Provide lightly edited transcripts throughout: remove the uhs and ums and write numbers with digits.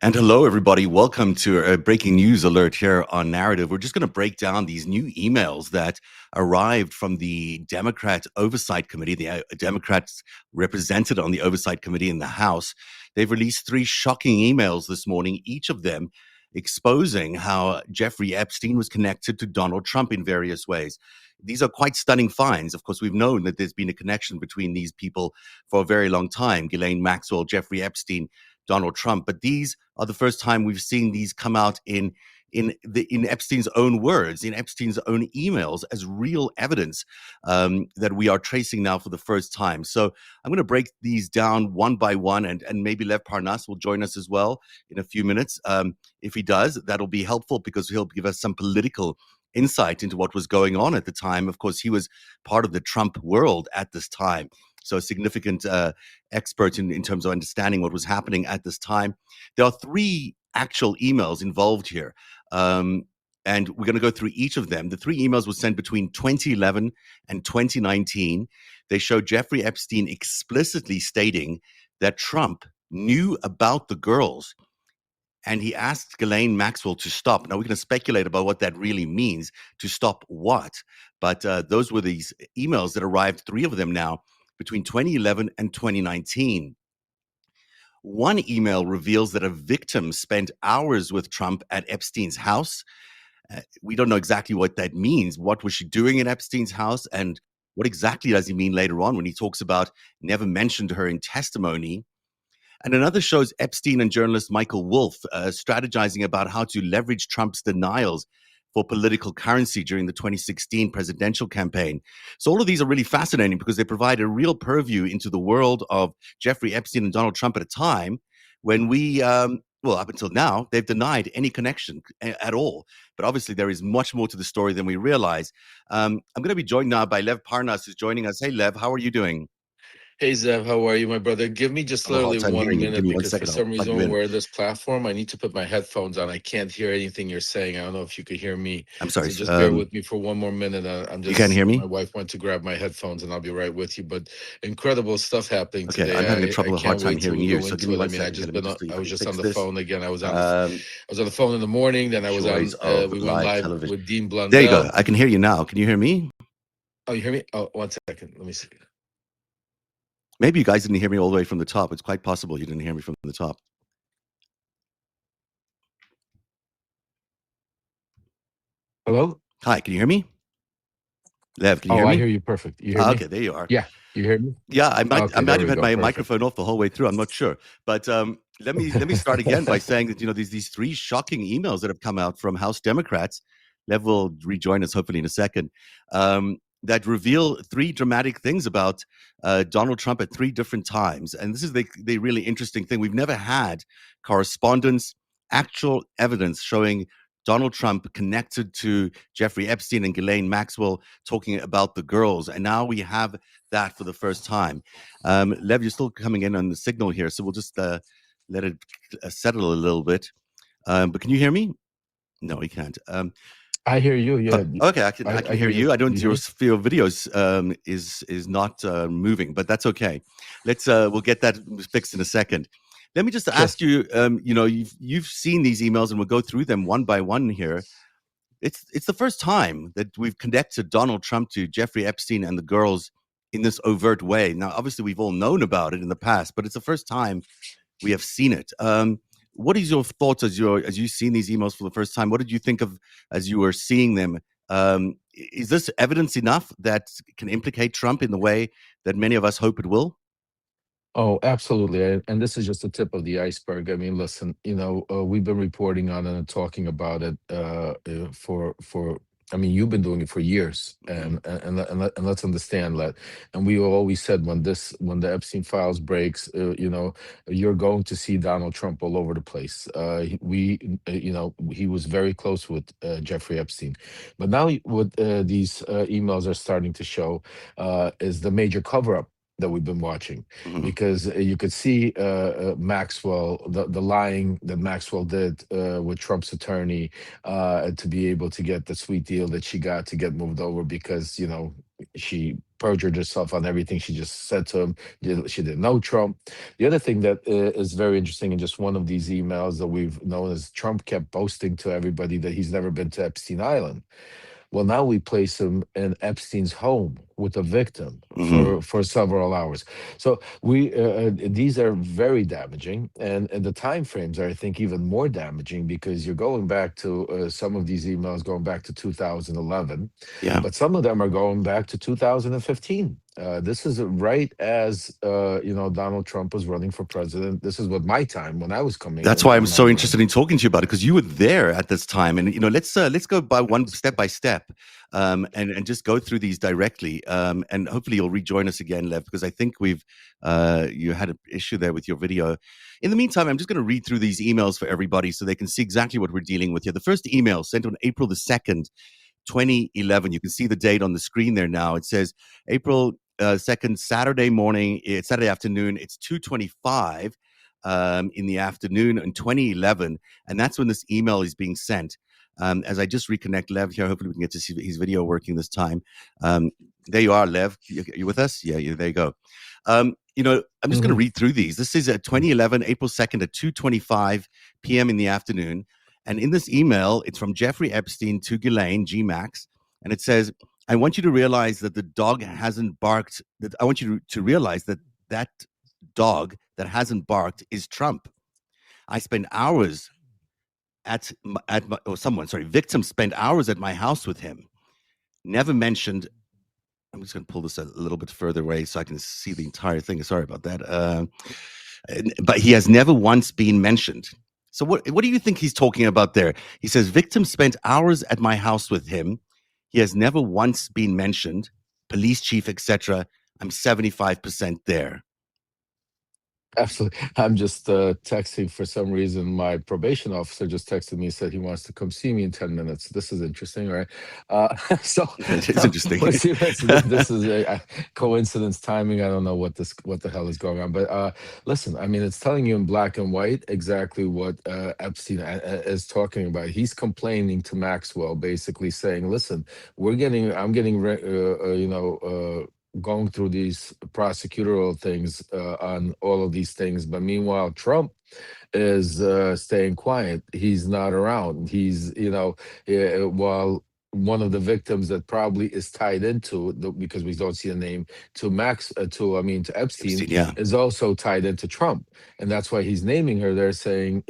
And hello, everybody. Welcome to a breaking news alert here on Narativ. We're just going to break down these new emails that arrived from the Democrat Oversight Committee, the Democrats represented on the Oversight Committee in the House. They've released three shocking emails this morning, each of them exposing how Jeffrey Epstein was connected to Donald Trump in various ways. These are quite stunning finds. Of course, we've known that there's been a connection between these people for a very long time. Ghislaine, Maxwell, Jeffrey Epstein, Donald Trump. But these are the first time we've seen these come out in Epstein's own words, in Epstein's own emails, as real evidence that we are tracing now for the first time. So I'm going to break these down one by one, and maybe Lev Parnas will join us as well in a few minutes. If he does, that'll be helpful because he'll give us some political insight into what was going on at the time. Of course, he was part of the Trump world at this time. So a significant expert in terms of understanding what was happening at this time. There are three actual emails involved here. And we're going to go through each of them. The three emails were sent between 2011 and 2019. They show Jeffrey Epstein explicitly stating that Trump knew about the girls, and he asked Ghislaine Maxwell to stop. Now, we're going to speculate about what that really means, to stop what. But those were these emails that arrived, three of them now, between 2011 and 2019. One email reveals that a victim spent hours with Trump at Epstein's house. We don't know exactly what that means. What was she doing in Epstein's house? And what exactly does he mean later on when he talks about never mentioned her in testimony? And another shows Epstein and journalist Michael Wolff strategizing about how to leverage Trump's denials for political currency during the 2016 presidential campaign. So all of these are really fascinating because they provide a real purview into the world of Jeffrey Epstein and Donald Trump at a time when we, well, up until now, they've denied any connection at all. But obviously, there is much more to the story than we realize. I'm going to be joined now by Lev Parnas, who's joining us. Hey, Lev, how are you doing? Hey Zev, how are you, my brother? Give me just I have a hard literally time 1 hearing you. Give minute me 1 because for second. I'll some plug reason you when in. we're in this platform, I need to put my headphones on. I can't hear anything you're saying. I don't know if you could hear me. I'm sorry. So just bear with me for 1 more minute. You can't hear me? My wife went to grab my headphones and I'll be right with you. But incredible stuff happening Okay, I'm having today. I a hard can't time wait till hearing we you. go So give into me it. I one mean, second. Let me just see if I I was can just on fix the this. phone again. I was on the phone in the morning. Then I was on. Joys of We went live live television. with Dean Blundell. There you go. I can hear you now. Can you hear me? Oh, you hear me? Oh, 1 second. Let me see. Maybe you guys didn't hear me all the way from the top. It's quite possible you didn't hear me from the top. Hello? Hi, can you hear me? Lev, can you hear Oh, I me? hear you perfect. You hear me? Okay, there you are. Yeah, you hear me? Yeah, I might Okay, have there we had go. my Perfect. microphone off the whole way through. I'm not sure. But let me start again by saying that these three shocking emails that have come out from House Democrats. Lev will rejoin us hopefully in a second. That reveal three dramatic things about Donald Trump at three different times. And this is the really interesting thing. We've never had correspondence, actual evidence showing Donald Trump connected to Jeffrey Epstein and Ghislaine Maxwell talking about the girls. And now we have that for the first time. Lev, you're still coming in on the signal here, so we'll just let it settle a little bit. But can you hear me? No, you can't. I hear you. Yeah. Okay, I can hear you. I don't. You Your videos is not moving, but that's okay. We'll get that fixed in a second. Let me just ask you. You've seen these emails, and we'll go through them one by one here. It's the first time that we've connected Donald Trump to Jeffrey Epstein and the girls in this overt way. Now, obviously, we've all known about it in the past, but it's the first time we have seen it. What is your thoughts as you've seen these emails for the first time? What did you think of as you were seeing them? Is this evidence enough that can implicate Trump in the way that many of us hope it will? Oh, absolutely. And this is just the tip of the iceberg. I mean, listen, we've been reporting on it and talking about it for. I mean, you've been doing it for years, and let's understand that. And we always said when the Epstein files breaks, you're going to see Donald Trump all over the place. He was very close with Jeffrey Epstein, but now what these emails are starting to show is the major cover up that we've been watching, because you could see Maxwell, the lying that Maxwell did with Trump's attorney to be able to get the sweet deal that she got to get moved over, because she perjured herself on everything she just said to him. She didn't know Trump. The other thing that is very interesting in just one of these emails that we've known is Trump kept boasting to everybody that he's never been to Epstein Island. Well, now we place him in Epstein's home with the victim Hmm. for several hours. So these are very damaging, and the time frames are, I think, even more damaging because you're going back to some of these emails going back to 2011, Yeah. but some of them are going back to 2015. This is right as Donald Trump was running for president. This is what my time when I was coming That's why I'm in my so interested mind. in talking to you about it, because you were there at this time, and let's go by step, and just go through these directly, and hopefully you'll rejoin us again, Lev, because I think you had an issue there with your video. In the meantime, I'm just going to read through these emails for everybody so they can see exactly what we're dealing with here. The first email sent on April the 2nd, 2011. You can see the date on the screen there now. It says April 2nd, Saturday morning, it's Saturday afternoon, it's 2:25 in the afternoon in 2011. And that's when this email is being sent. As I just reconnect Lev here, hopefully we can get to see his video working this time. There you are, Lev. You with us? Yeah, there you go. I'm just going to Mhm. read through these. This is at 2011, April 2nd at 2:25 p.m. in the afternoon. And in this email, it's from Jeffrey Epstein to Ghislaine, G-Max, and it says, I want you to realize that the dog hasn't barked. That I want you to realize that dog that hasn't barked is Trump. I spend hours victims spend hours at my house with him. Never mentioned. I'm just going to pull this a little bit further away so I can see the entire thing. Sorry about that. But he has never once been mentioned. So what do you think he's talking about there? He says victims spent hours at my house with him. He has never once been mentioned. Police chief, etc. I'm 75% there. Absolutely. I'm just texting for some reason. My probation officer just texted me, said he wants to come see me in 10 minutes. This is interesting, right? So It's interesting. this is a coincidence timing. I don't know what the hell is going on. But listen, I mean, it's telling you in black and white exactly what Epstein is talking about. He's complaining to Maxwell, basically saying, listen, I'm getting, going through these prosecutorial things on all of these things. But meanwhile, Trump is staying quiet. He's not around. While one of the victims that probably is tied into because we don't see a name to to Epstein Epstein, yeah. is also tied into Trump, and that's why he's naming her. They're saying,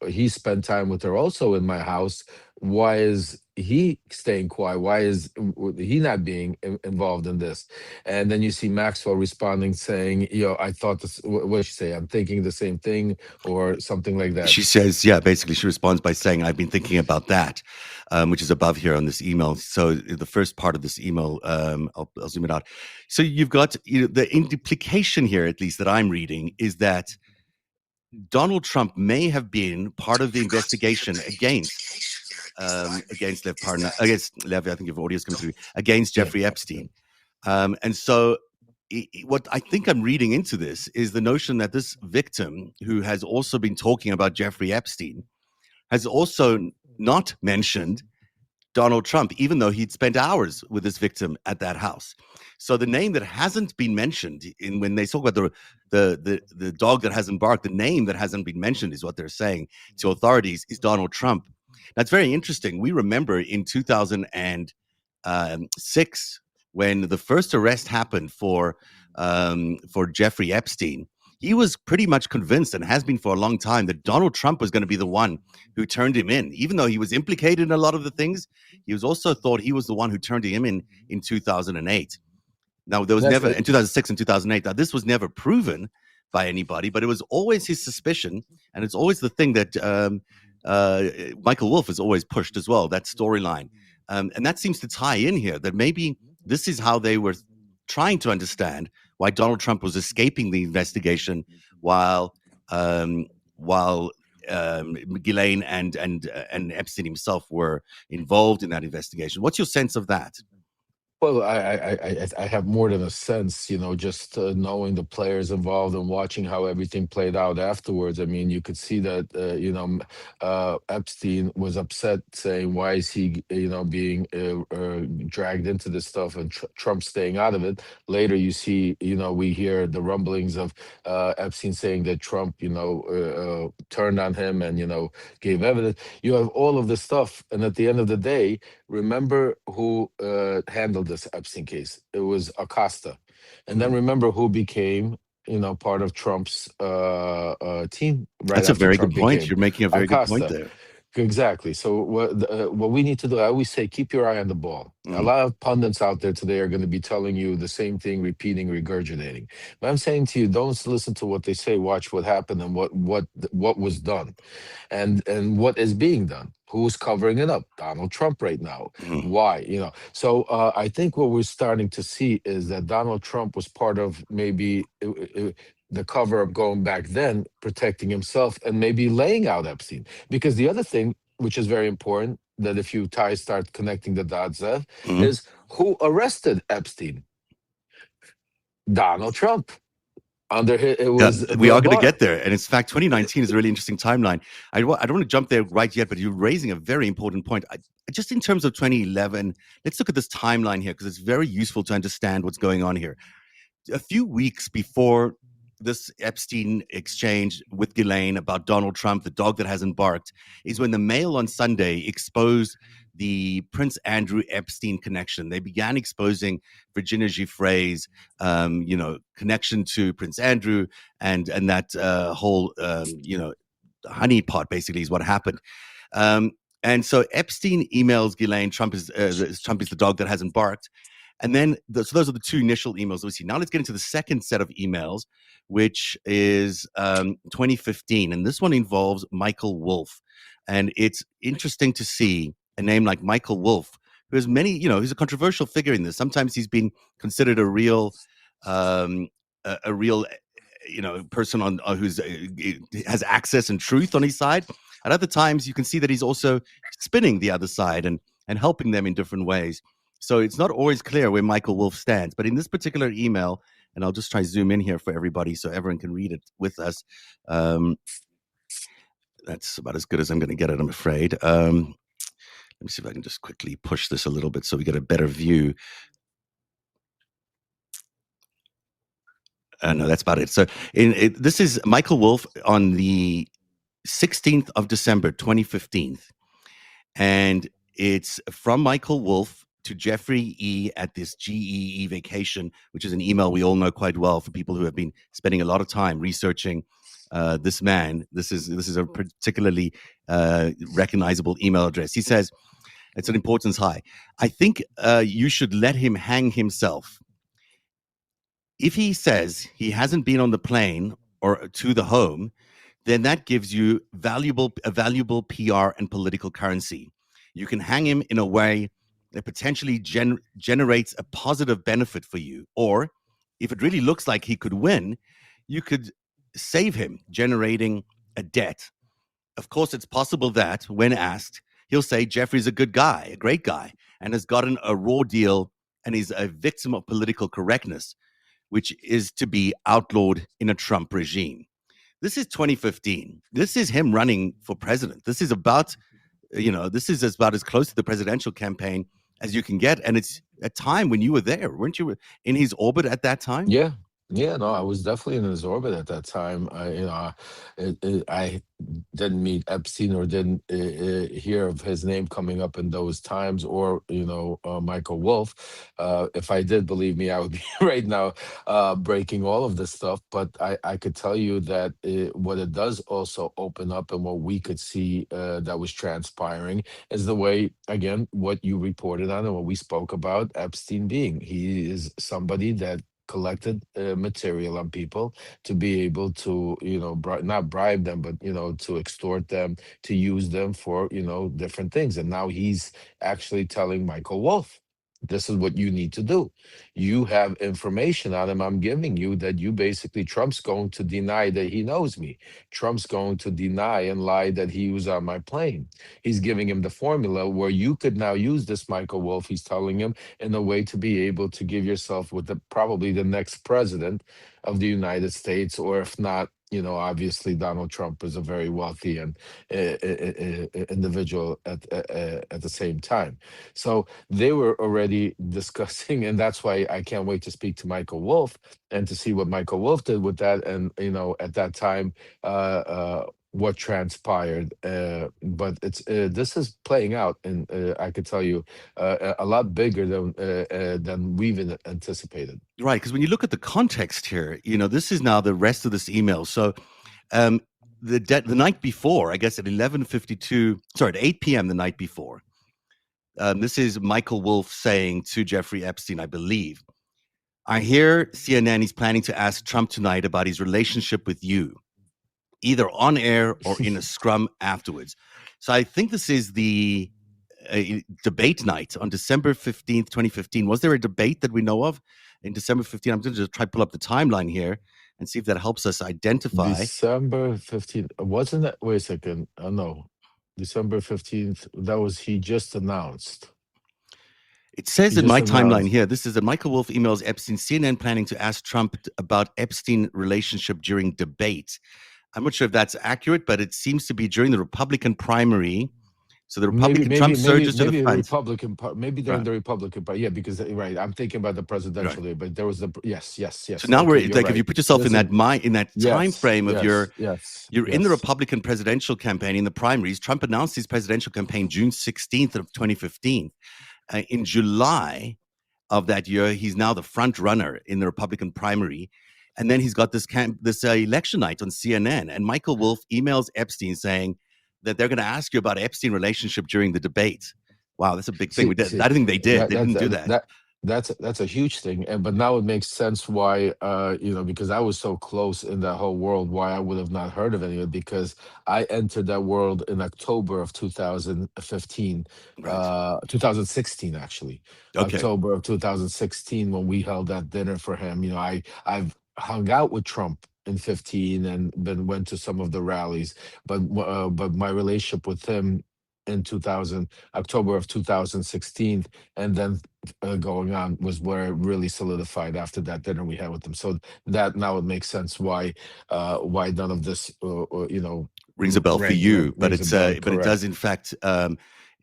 he spent time with her also in my house. Why is he staying quiet? Why is he not being involved in this? And then you see Maxwell responding, saying, I thought this. What did she say? I'm thinking the same thing, or something like that. She says, yeah, basically, she responds by saying, I've been thinking about that, which is above here on this email. So the first part of this email, I'll zoom it out. So you've got the implication here, at least that I'm reading, is that Donald Trump may have been part of the investigation against Lev Parna, against Lev, I think your audio is coming through, against Yeah. Jeffrey Epstein. And so what I think I'm reading into this is the notion that this victim, who has also been talking about Jeffrey Epstein, has also not mentioned Donald Trump, even though he'd spent hours with this victim at that house. So the name that hasn't been mentioned when they talk about the dog that hasn't barked, the name that hasn't been mentioned is what they're saying to authorities is Donald Trump. That's very interesting. We remember in 2006 when the first arrest happened for Jeffrey Epstein. He was pretty much convinced, and has been for a long time, that Donald Trump was going to be the one who turned him in. Even though he was implicated in a lot of the things, he was also thought he was the one who turned him in 2008. Now, there was That's never, it. in 2006 and 2008, now this was never proven by anybody, but it was always his suspicion. And it's always the thing that Michael Wolff has always pushed as well, that storyline. And that seems to tie in here, that maybe this is how they were trying to understand why Donald Trump was escaping the investigation while Ghislaine and Epstein himself were involved in that investigation. What's your sense of that? Well, I have more than a sense, just knowing the players involved and watching how everything played out afterwards. I mean, you could see that, Epstein was upset, saying, "Why is he, being dragged into this stuff?" and Trump staying out of it. Later, you see, we hear the rumblings of Epstein saying that Trump, turned on him and gave evidence. You have all of this stuff, and at the end of the day, remember who handled this Epstein case? It was Acosta. And then Mhm. remember who became, part of Trump's team right That's a after very good Trump point. became You're making a very good point Acosta. there. Exactly. So what we need to do, I always say, keep your eye on the ball. A Mhm. lot of pundits out there today are going to be telling you the same thing, repeating, regurgitating. But I'm saying to you, don't listen to what they say. Watch what happened and what was done, and what is being done. Who's covering it up? Donald Trump right now. Mhm. Why? So I think what we're starting to see is that Donald Trump was part of maybe the cover up going back then, protecting himself and maybe laying out Epstein. Because the other thing, which is very important, that if you start connecting the dots of, Mhm. is who arrested Epstein? Donald Trump. It Yeah, was we Bill are going to Barr. get there. And in fact, 2019 is a really interesting timeline. I don't want to jump there right yet, but you're raising a very important point. Just in terms of 2011, let's look at this timeline here because it's very useful to understand what's going on here. A few weeks before this Epstein exchange with Ghislaine about Donald Trump, the dog that hasn't barked, is when the Mail on Sunday exposed the Prince Andrew Epstein connection. They began exposing Virginia Giuffre's, connection to Prince Andrew and that whole, honeypot basically is what happened. Um, and so Epstein emails Ghislaine, Trump is the dog that hasn't barked. And then, so those are the two initial emails that we see. Now let's get into the second set of emails, which is 2015. And this one involves Michael Wolff. And it's interesting to see a name like Michael Wolff, who has many, he's a controversial figure in this. Sometimes he's been considered um, a real, person on who's has access and truth on his side. At other times, you can see that he's also spinning the other side and helping them in different ways. So it's not always clear where Michael Wolff stands. But in this particular email, and I'll just try zoom in here for everybody so everyone can read it with us. Um, that's about as good as I'm going to get it, I'm afraid. Let me see if I can just quickly push this a little bit so we get a better view. No, that's about it. So this is Michael Wolff on the 16th of December, 2015. And it's from Michael Wolff to Jeffrey E. at this GEE vacation, which is an email we all know quite well for people who have been spending a lot of time researching this man. This is a particularly recognizable email address. He says it's an importance high. I think you should let him hang himself. If he says he hasn't been on the plane or to the home, then that gives you a valuable PR and political currency. You can hang him in a way that potentially generates a positive benefit for you. Or if it really looks like he could win, you could save him, generating a debt. Of course, it's possible that when asked, he'll say Jeffrey's a good guy, a great guy, and has gotten a raw deal and is a victim of political correctness, which is to be outlawed in a Trump regime. This is 2015. This is him running for president. This is about as close to the presidential campaign as you can get. And it's a time when you were there. Weren't you in his orbit at that time? Yeah, yeah, no, I was definitely in his orbit at that time. I didn't meet Epstein or didn't hear of his name coming up in those times, or Michael Wolff. If I did, believe me, I would be right now breaking all of this stuff. But I could tell you that what it does also open up, and what we could see that was transpiring, is the way, again, what you reported on and what we spoke about Epstein being. He is somebody that collected material on people to be able to not bribe them, but to extort them, to use them for different things. And now he's actually telling Michael Wolff, this is what you need to do. You have information on him I'm giving you that you basically, Trump's going to deny that he knows me. Trump's going to deny and lie that he was on my plane. He's giving him the formula where you could now use this, Michael Wolff, he's telling him, in a way to be able to give yourself with the probably the next president of the United States, or if not, obviously Donald Trump is a very wealthy and individual at the same time. So they were already discussing, and that's why I can't wait to speak to Michael Wolff and to see what Michael Wolff did with that. And at that time, what transpired. But it's this is playing out, and I could tell you a lot bigger than we even anticipated. Right, because when you look at the context here, this is now the rest of this email. So, um, the night before, I guess at 11:52, sorry, at 8 p.m. the night before, this is Michael Wolff saying to Jeffrey Epstein, I believe, I hear CNN is planning to ask Trump tonight about his relationship with you, either on air or in a scrum afterwards. So I think this is the debate night on December 15th, 2015. Was there a debate that we know of in December 15th? I'm going to just try to pull up the timeline here and see if that helps us identify. December 15th. Wasn't that? Wait a second. No. December 15th. That was, he just announced. It says He in just my timeline announced. here, this is that Michael Wolff emails Epstein, CNN planning to ask Trump about Epstein relationship during debate. I'm not sure if that's accurate, but it seems to be during the Republican primary. So the Maybe, Republican maybe, Trump maybe, surges to the maybe the front. Republican part. Maybe during Right, the Republican part. Yeah, because right, I'm thinking about the right. presidential day, but there was the yes, yes, So yes. now Okay, we're you're like, if you right. put yourself This is in that time yes, frame of yes, yes, you're in the yes. Republican presidential campaign in the primaries. Trump announced his presidential campaign June 16th of 2015. In July of that year, he's now the front runner in the Republican primary. And then he's got this election night on CNN. And Michael Wolff emails Epstein saying that they're going to ask you about Epstein relationship during the debate. Wow, that's a big thing. See, I don't think they did. that They that didn't do that, that. that that's a huge thing, and but now it makes sense why, because I was so close in that whole world, why I would have not heard of any of it, because I entered that world in October of 2015, Right. 2016 actually, Okay. October of 2016, when we held that dinner for him. I've hung out with Trump in 15 and then went to some of the rallies, but my relationship with him in 2000 October of 2016, and then going on, was where it really solidified after that dinner we had with them. So that now it makes sense why none of this Rings a bell for you, but rings a bell. but it does Correct. in fact.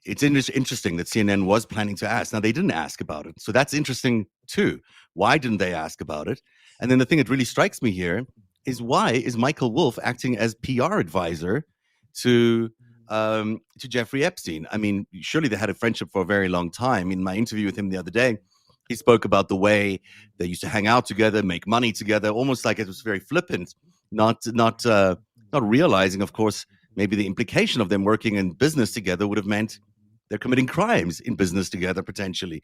It's interesting that CNN was planning to ask. Now they didn't ask about it, so that's interesting too. Why didn't they ask about it? And then the thing that really strikes me here is, why is Michael Wolff acting as PR advisor to Jeffrey Epstein? I mean, surely they had a friendship for a very long time. In my interview with him the other day, he spoke about the way they used to hang out together, make money together, almost like it was very flippant, not realizing, of course, maybe the implication of them working in business together would have meant they're committing crimes in business together potentially.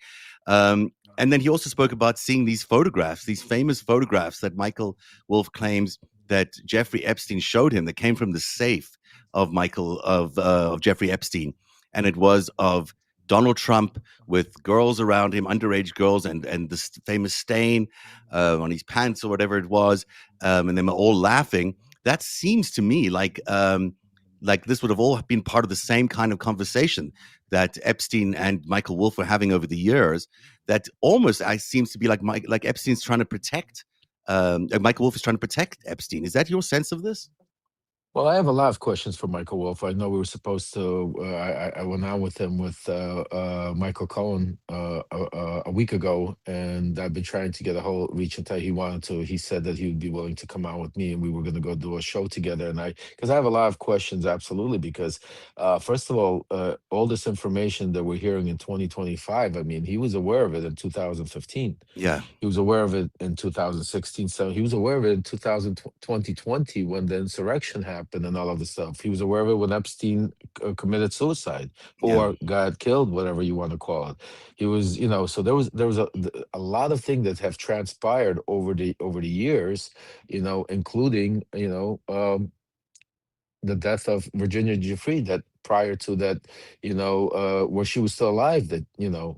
And then he also spoke about seeing these photographs, these famous photographs that Michael Wolff claims that Jeffrey Epstein showed him, that came from the safe of Jeffrey Epstein, and it was of Donald Trump with girls around him, underage girls, and this famous stain on his pants or whatever it was, and they were all laughing. That seems to me like this would have all been part of the same kind of conversation that Epstein and Michael Wolff were having over the years. That almost I seems to be like Epstein's trying to protect. Michael Wolff is trying to protect Epstein. Is that your sense of this? Well, I have a lot of questions for Michael Wolff. I know we were supposed to. I went out with him with Michael Cohen a week ago, and I've been trying to get a whole reach until he wanted to. He said that he would be willing to come out with me, and we were going to go do a show together. And because I have a lot of questions, absolutely. Because first of all this information that we're hearing in 2025, I mean, he was aware of it in 2015. Yeah, He was aware of it in 2016. So he was aware of it in 2020 when the insurrection happened and all of the stuff. He was aware of it when Epstein committed suicide yeah. or got killed, whatever you want to call it. He was, so there was a lot of things that have transpired over the years, including the death of Virginia Giuffre, that prior to that, where she was still alive, that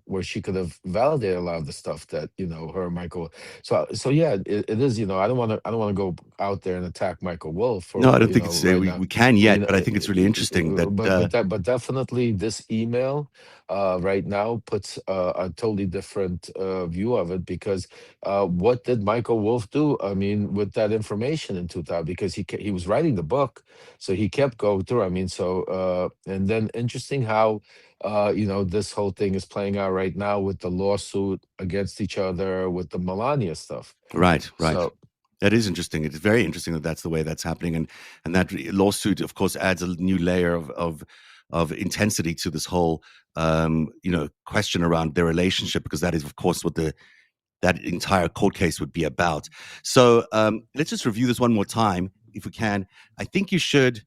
where she could have validated a lot of the stuff that her and Michael. So yeah, it is. I don't want to go out there and attack Michael Wolff No, I for don't think it's right now. we can You yet, know, but I think it's really interesting that but definitely this email right now puts a totally different view of it, because what did Michael Wolff do? I mean, with that information in 2000, because he was writing the book, so he kept going through. I mean, so and then interesting how this whole thing is playing out right now with the lawsuit against each other with the Melania stuff. right, right. So That is interesting. It's very interesting that that's the way that's happening, and that lawsuit, of course, adds a new layer of intensity to this whole question around their relationship, because that is, of course, what that entire court case would be about. So let's just review this one more time, if we can. I think you should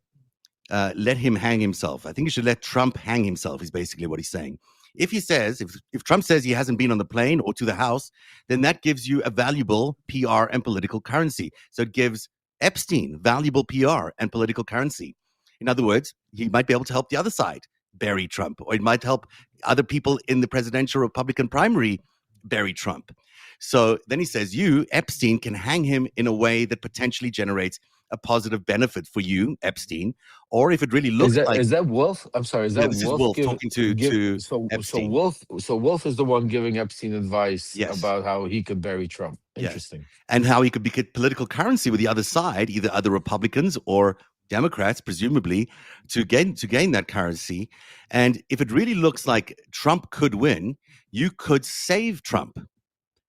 let him hang himself. I think you should let Trump hang himself, is basically what he's saying. If he says, if Trump says he hasn't been on the plane or to the House, then that gives you a valuable PR and political currency. So it gives Epstein valuable PR and political currency. In other words, he might be able to help the other side bury Trump, or it might help other people in the presidential Republican primary bury Trump. So then he says, you, Epstein, can hang him in a way that potentially generates a positive benefit for you, Epstein, or if it really is looks that like, is that Wolf? I'm sorry, is that this is Wolf Wolf talking to give so Epstein. Wolf is the one giving Epstein advice Yes, about how he could bury Trump. yes, Interesting. and how he could be political currency with the other side, either other Republicans or Democrats, presumably, to gain that currency. And if it really looks like Trump could win, you could save Trump,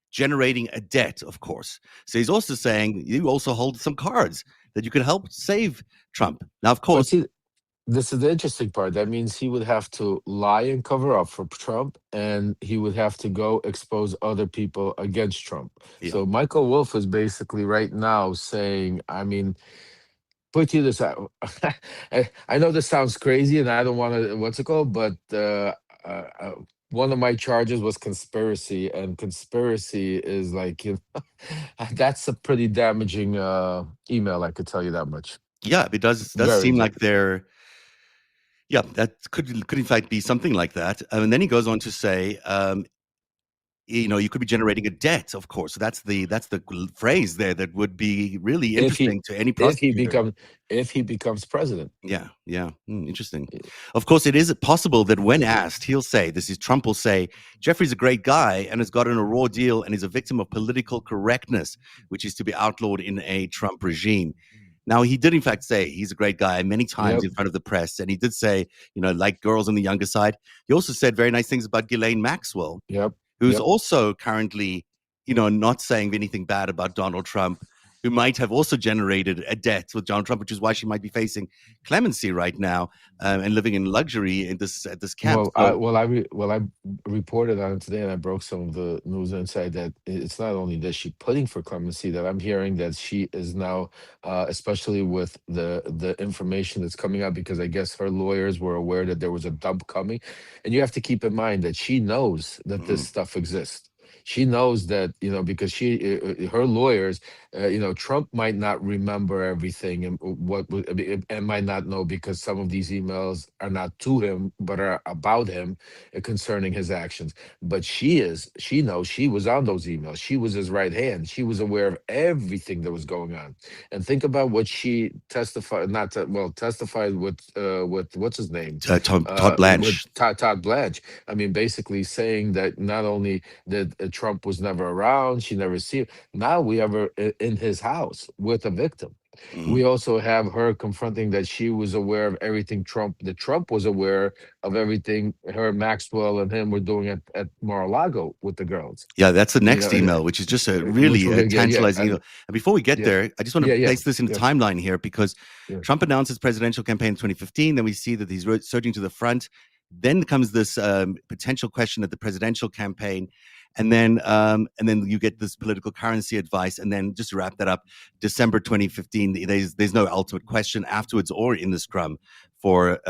generating a debt, of course. So he's also saying you also hold some cards that you could help save Trump. Now, of But course, see, this is the interesting part. That means he would have to lie and cover up for Trump, and he would have to go expose other people against Trump. yeah, So Michael Wolff is basically right now saying, I mean, put you this out. I know this sounds crazy, and I don't want to. What's it called? But one of my charges was conspiracy, and conspiracy is like that's a pretty damaging email. I could tell you that much. yeah, it does Very. seem like they're. Yeah, that could in fact be something like that. And then he goes on to say, you could be generating a debt, of course. So that's the phrase there that would be really if he interesting to any if he prosecutor. becomes if he becomes president. Yeah, yeah, interesting. Of course, it is possible that when asked, he'll say, "This is Trump will say, Jeffrey's a great guy and has gotten a raw deal and is a victim of political correctness, which is to be outlawed in a Trump regime." Now, he did in fact say he's a great guy many times Yep, in front of the press, and he did say, like girls on the younger side. He also said very nice things about Ghislaine Maxwell, yep, who's yep. also currently, not saying anything bad about Donald Trump, who might have also generated a debt with Donald Trump, which is why she might be facing clemency right now, and living in luxury at this camp. Well, So, I reported on it today, and I broke some of the news inside that it's not only that she putting for clemency, that I'm hearing that she is now, especially with the information that's coming out, because I guess her lawyers were aware that there was a dump coming, and you have to keep in mind that she knows that this mhm, stuff exists. She knows that, because her lawyers, Trump might not remember everything, and I mean, and might not know, because some of these emails are not to him but are about him, concerning his actions. But she knows, she was on those emails. She was his right hand. She was aware of everything that was going on. And think about what she testified, not to, well, testified with what's his name, Todd with Blanche. Todd Blanche. I mean, basically saying that not only that Trump was never around, she never see. Now we have her in his house with a victim. Mhm. We also have her confronting that she was aware of everything that Trump was aware of everything her, Maxwell, and him were doing at Mar-a-Lago with the girls. Yeah, that's the You next know, email, which is just a which really we're gonna get. Yeah, tantalizing email. And before we get yeah, there, I just want to yeah, yeah, place this in the yeah, timeline here, because yeah. Trump announced his presidential campaign in 2015. Then we see that he's surging to the front. Then comes this potential question at the presidential campaign, and then you get this political currency advice. And then just to wrap that up, December 2015, there's no ultimate question afterwards or in the scrum for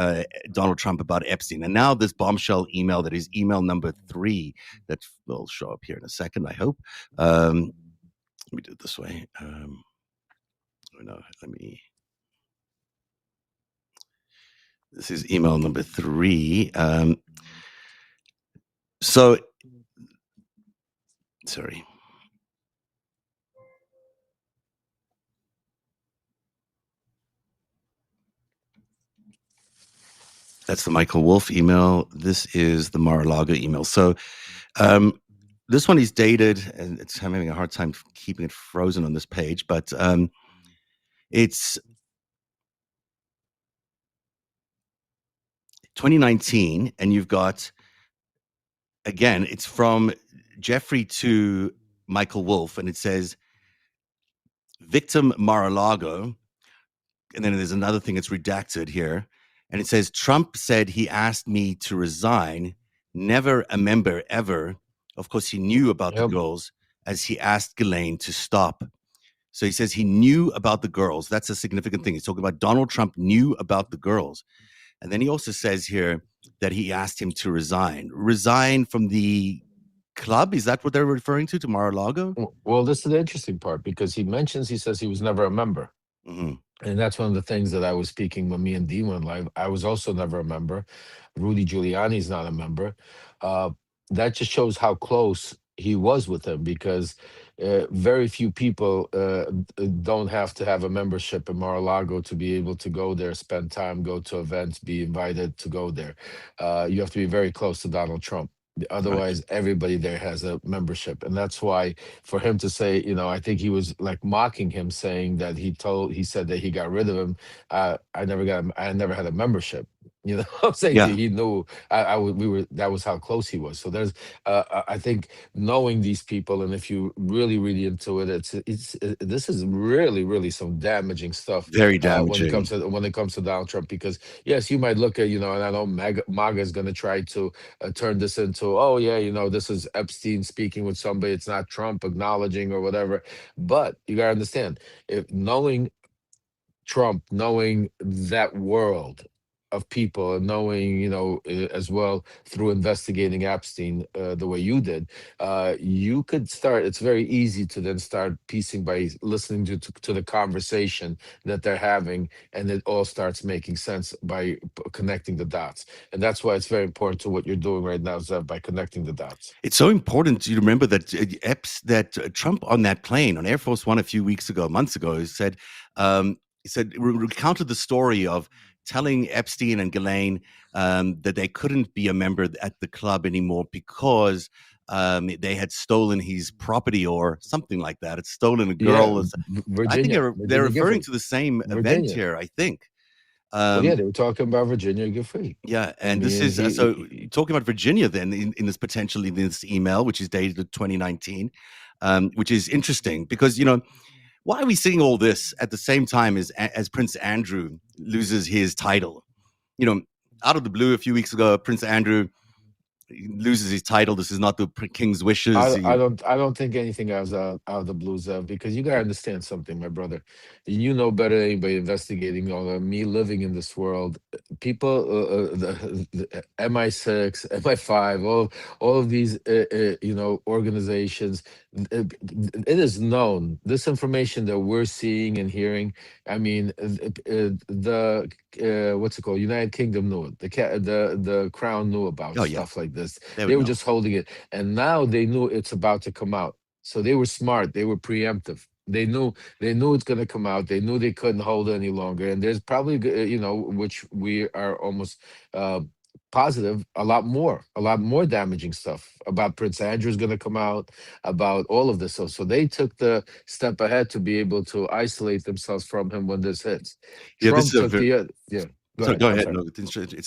Donald Trump about Epstein. And now this bombshell email that is email number 3 that will show up here in a second, I hope. Let me do it this way. No, let me. This is email number 3. So, sorry. That's the Michael Wolff email. This is the Mar-a-Lago email. So, this one is dated, and I'm having a hard time keeping it frozen on this page, but it's 2019, and you've got, again, it's from Jeffrey to Michael Wolff, and it says, victim Mar-a-Lago, and then there's another thing that's redacted here, and it says, Trump said he asked me to resign, never a member ever. Of course, he knew about the girls, as he asked Ghislaine to stop. So he says he knew about the girls. That's a significant thing. He's talking about Donald Trump knew about the girls. And then he also says here that he asked him to resign. Resign from the club? Is that what they're referring to Mar-a-Lago? Well, this is the interesting part, because he says he was never a member. Mm-hmm. And that's one of the things that I was speaking when me and Dean went live. I was also never a member. Rudy Giuliani's not a member. That just shows how close he was with him, because very few people don't have to have a membership in Mar-a-Lago to be able to go there, spend time, go to events, be invited to go there. You have to be very close to Donald Trump. Otherwise, everybody there has a membership. And that's why for him to say, I think he was like mocking him, saying that he said that he got rid of him. I never had a membership. I'm saying Yeah. he knew that was how close he was. So there's, I think knowing these people, and if you really, really into it, this is really, really some damaging stuff. Very When damaging. it comes to Donald Trump, because yes, you might look at, and I know MAGA is going to try to turn this into, oh yeah, this is Epstein speaking with somebody. It's not Trump acknowledging or whatever. But you gotta understand, if knowing Trump, knowing that world of people, and knowing, as well through investigating Epstein the way you did, you could start. It's very easy to then start piecing by listening to the conversation that they're having, and it all starts making sense by connecting the dots. And that's why it's very important to what you're doing right now, Zev, by connecting the dots. It's so important to remember that Trump on that plane on Air Force One a few months ago, recounted the story of telling Epstein and Ghislaine that they couldn't be a member at the club anymore because they had stolen his property or something like that. It's stolen a girl. Virginia. I think they're Virginia referring Gifford. to the same event Virginia. here, I think. Well, yeah, they were talking about Virginia Gifford. Yeah, and I this mean, is talking about Virginia then in this potentially this email, which is dated 2019, which is interesting because why are we seeing all this at the same time as Prince Andrew loses his title? Out of the blue, a few weeks ago, Prince Andrew loses his title. This is not the king's wishes. I don't think anything out of the blues, because you gotta understand something, my brother. You know better than anybody investigating all of me living in this world. People, the MI6, MI5, all of these, organizations. It is known. This information that we're seeing and hearing. I mean, the what's it called? United Kingdom knew it. The Crown knew about stuff like this. They were just holding it, and now they knew it's about to come out. So they were smart. They were preemptive. They knew it's going to come out. They knew they couldn't hold it any longer. And there's probably, which we are almost positive, a lot more damaging stuff about Prince Andrew's going to come out, about all of this. So they took the step ahead to be able to isolate themselves from him when this hits. Yeah, Trump took the Go ahead. No, it's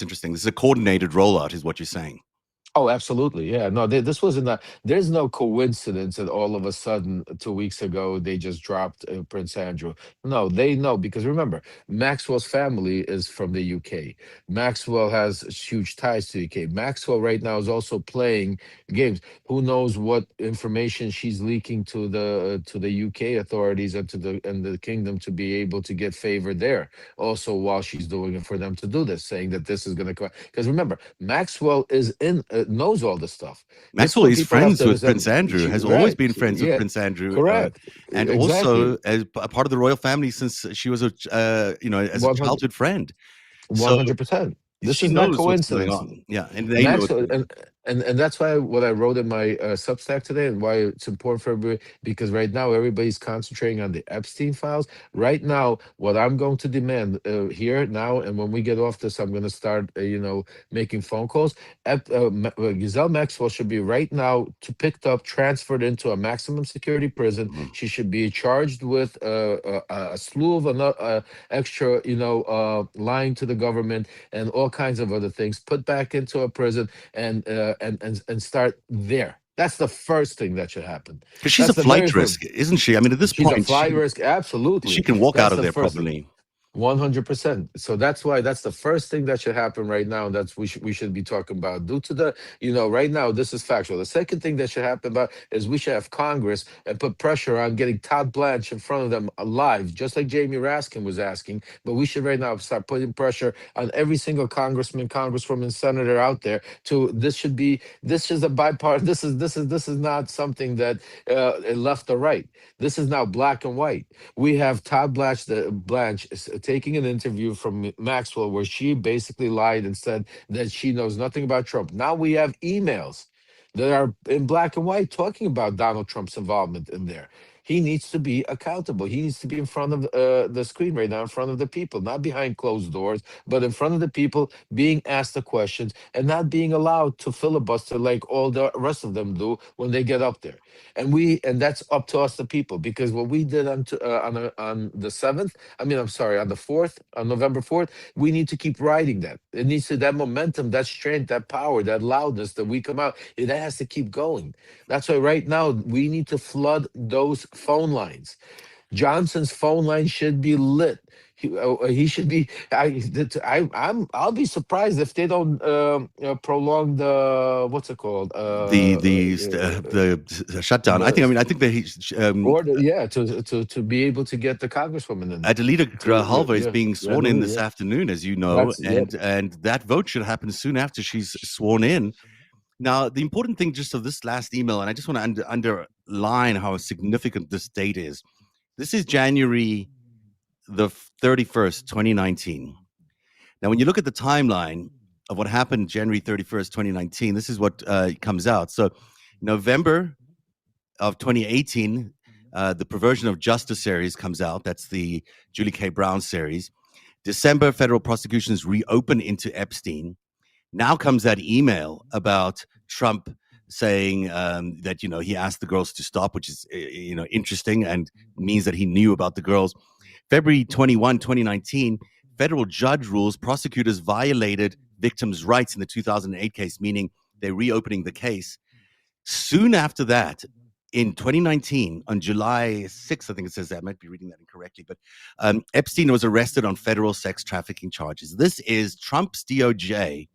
interesting. This is a coordinated rollout, is what you're saying. Oh, absolutely. Yeah. No, this wasn't there's no coincidence that all of a sudden 2 weeks ago they just dropped Prince Andrew. No, they know, because remember, Maxwell's family is from the UK. Maxwell has huge ties to the UK. Maxwell right now is also playing games. Who knows what information she's leaking to the UK authorities and the kingdom to be able to get favor there. Also, while she's doing it for them to do this, saying that this is going to come. Because remember, Maxwell is knows all this stuff. Maxwell is friends with Prince Andrew, has always been friends with Prince Andrew. Correct. And also as a part of the royal family since she was as a childhood friend. So 100%. This she is not knows what's going coincidence. on. Yeah, and they know Maxwell, too. and that's why what I wrote in my Substack today, and why it's important for everybody, because right now everybody's concentrating on the Epstein files. Right now, what I'm going to demand here now, and when we get off this, I'm going to start, making phone calls. Giselle Maxwell should be right now to picked up, transferred into a maximum security prison. Mhm. She should be charged with a slew of extra, lying to the government and all kinds of other things, put back into a prison and start there. That's the first thing that should happen. Because she's a That's the very flight first. risk, isn't she? I mean, at this She's a point, fly she risk. she Absolutely. can walk out That's of the there first thing. probably. 100%. So that's why that's the first thing that should happen right now. That's we should be talking about. Due to the, right now, this is factual. The second thing that should happen about is we should have Congress and put pressure on getting Todd Blanche in front of them alive, just like Jamie Raskin was asking. But we should right now start putting pressure on every single congressman, congresswoman, senator out there. To this is a bipartisan. This is not something that left or right. This is now black and white. We have Todd Blanche is taking an interview from Maxwell where she basically lied and said that she knows nothing about Trump. Now we have emails that are in black and white talking about Donald Trump's involvement in there. He needs to be accountable. He needs to be in front of the screen right now, in front of the people, not behind closed doors, but in front of the people, being asked the questions and not being allowed to filibuster like all the rest of them do when they get up there. And that's up to us, the people, because what we did on the 7th, I mean, I'm sorry, on the 4th, on November 4th, we need to keep riding that. It needs to, that momentum, that strength, that power, that loudness that we come out, that has to keep going. That's why right now we need to flood those phone lines. Johnson's phone line should be lit. He should be. I'll be surprised if they don't prolong the, what's it called, The shutdown. I think. I the mean, I think that order, yeah, to be able to get the congresswoman in there. Adelita To Grijalva is yeah, being yeah, sworn in this yeah. afternoon, as you know, That's yeah. and that vote should happen soon after she's sworn in. Now, the important thing just of this last email, and I just want to underline how significant this date is. This is January the 31st, 2019. Now, when you look at the timeline of what happened January 31st, 2019, this is what comes out. So, November of 2018, the Perversion of Justice series comes out. That's the Julie K. Brown series. December, federal prosecutions reopen into Epstein. Now comes that email about Trump saying that he asked the girls to stop, which is interesting and means that he knew about the girls. February 21, 2019, federal judge rules prosecutors violated victims' rights in the 2008 case, meaning they're reopening the case. Soon after that, in 2019, on July 6th, I think it says that. I might be reading that incorrectly, but Epstein was arrested on federal sex trafficking charges. This is Trump's DOJ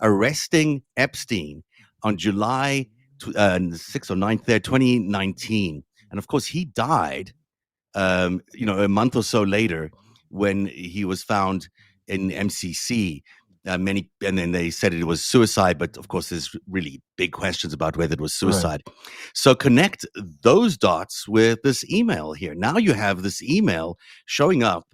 arresting Epstein on July 6th or 9th there, 2019. And of course, he died, a month or so later when he was found in MCC. And then they said it was suicide, but of course, there's really big questions about whether it was Right. suicide. So connect those dots with this email here. Now you have this email showing up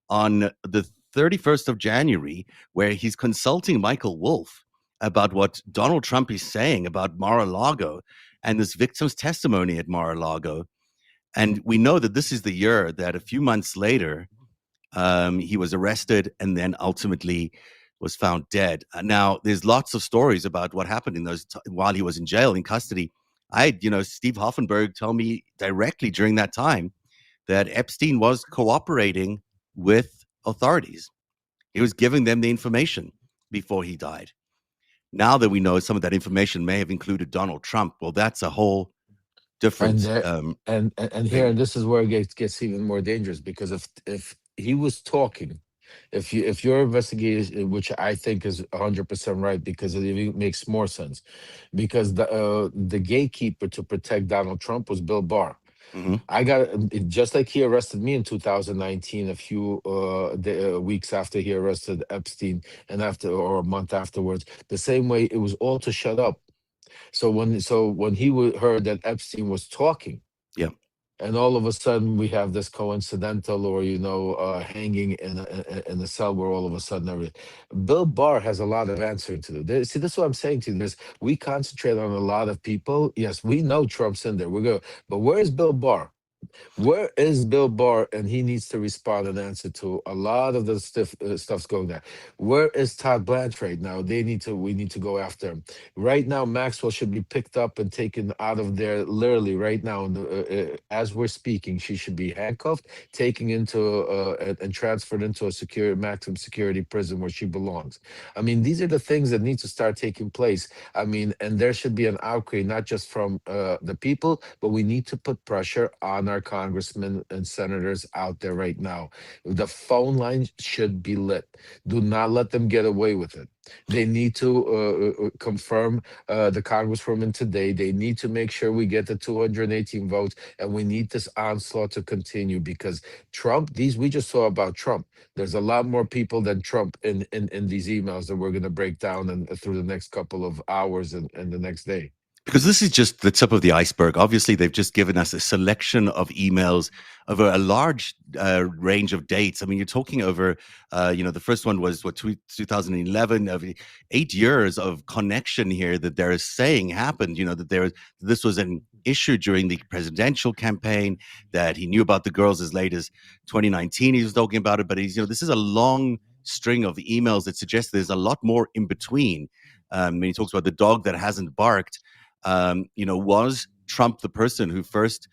on the 31st of January, where he's consulting Michael Wolff about what Donald Trump is saying about Mar-a-Lago and this victim's testimony at Mar-a-Lago. And we know that this is the year that a few months later, he was arrested and then ultimately was found dead. Now, there's lots of stories about what happened in while he was in jail, in custody. Steve Hoffenberg told me directly during that time that Epstein was cooperating with authorities. He was giving them the information before he died. Now that we know some of that information may have included Donald Trump, well, that's a whole And different there, and here, thing. and this is where it gets even more dangerous, because if he was talking, if your investigation, which I think is 100% right, because it even makes more sense, because the gatekeeper to protect Donald Trump was Bill Barr. Hmm. I got just like he arrested me in 2019, a few weeks after he arrested Epstein, and after, or a month afterwards. The same way, it was all to shut up. So when he heard that Epstein was talking, Yeah. and all of a sudden we have this coincidental, or hanging in a cell, where all of a sudden Bill Barr has a lot of answering to do. See, this is what I'm saying to you. We concentrate on a lot of people. Yes, we know Trump's in there. We're good, but where is Bill Barr? Where is Bill Barr? And he needs to respond and answer to a lot of the stuff's going there. Where is Todd Blanche right now? We need to go after him. Right now, Maxwell should be picked up and taken out of there literally right now. As we're speaking, she should be handcuffed, taken into and transferred into a secure maximum security prison where she belongs. I mean, these are the things that need to start taking place. I mean, and there should be an outcry, not just from the people, but we need to put pressure on our congressmen and senators out there right now. The phone line should be lit. Do not let them get away with it. They need to confirm the congresswoman today. They need to make sure we get the 218 votes, and we need this onslaught to continue, because Trump, these we just saw about Trump. There's a lot more people than Trump in these emails that we're going to break down and through the next couple of hours and the next day. Because this is just the tip of the iceberg. Obviously, they've just given us a selection of emails over a large range of dates. I mean, you're talking over, the first one was 2011, of 8 years of connection here that they're saying happened. That this was an issue during the presidential campaign, that he knew about the girls as late as 2019. He was talking about it, but this is a long string of emails that suggest there's a lot more in between. When he talks about the dog that hasn't barked. Was Trump the person who first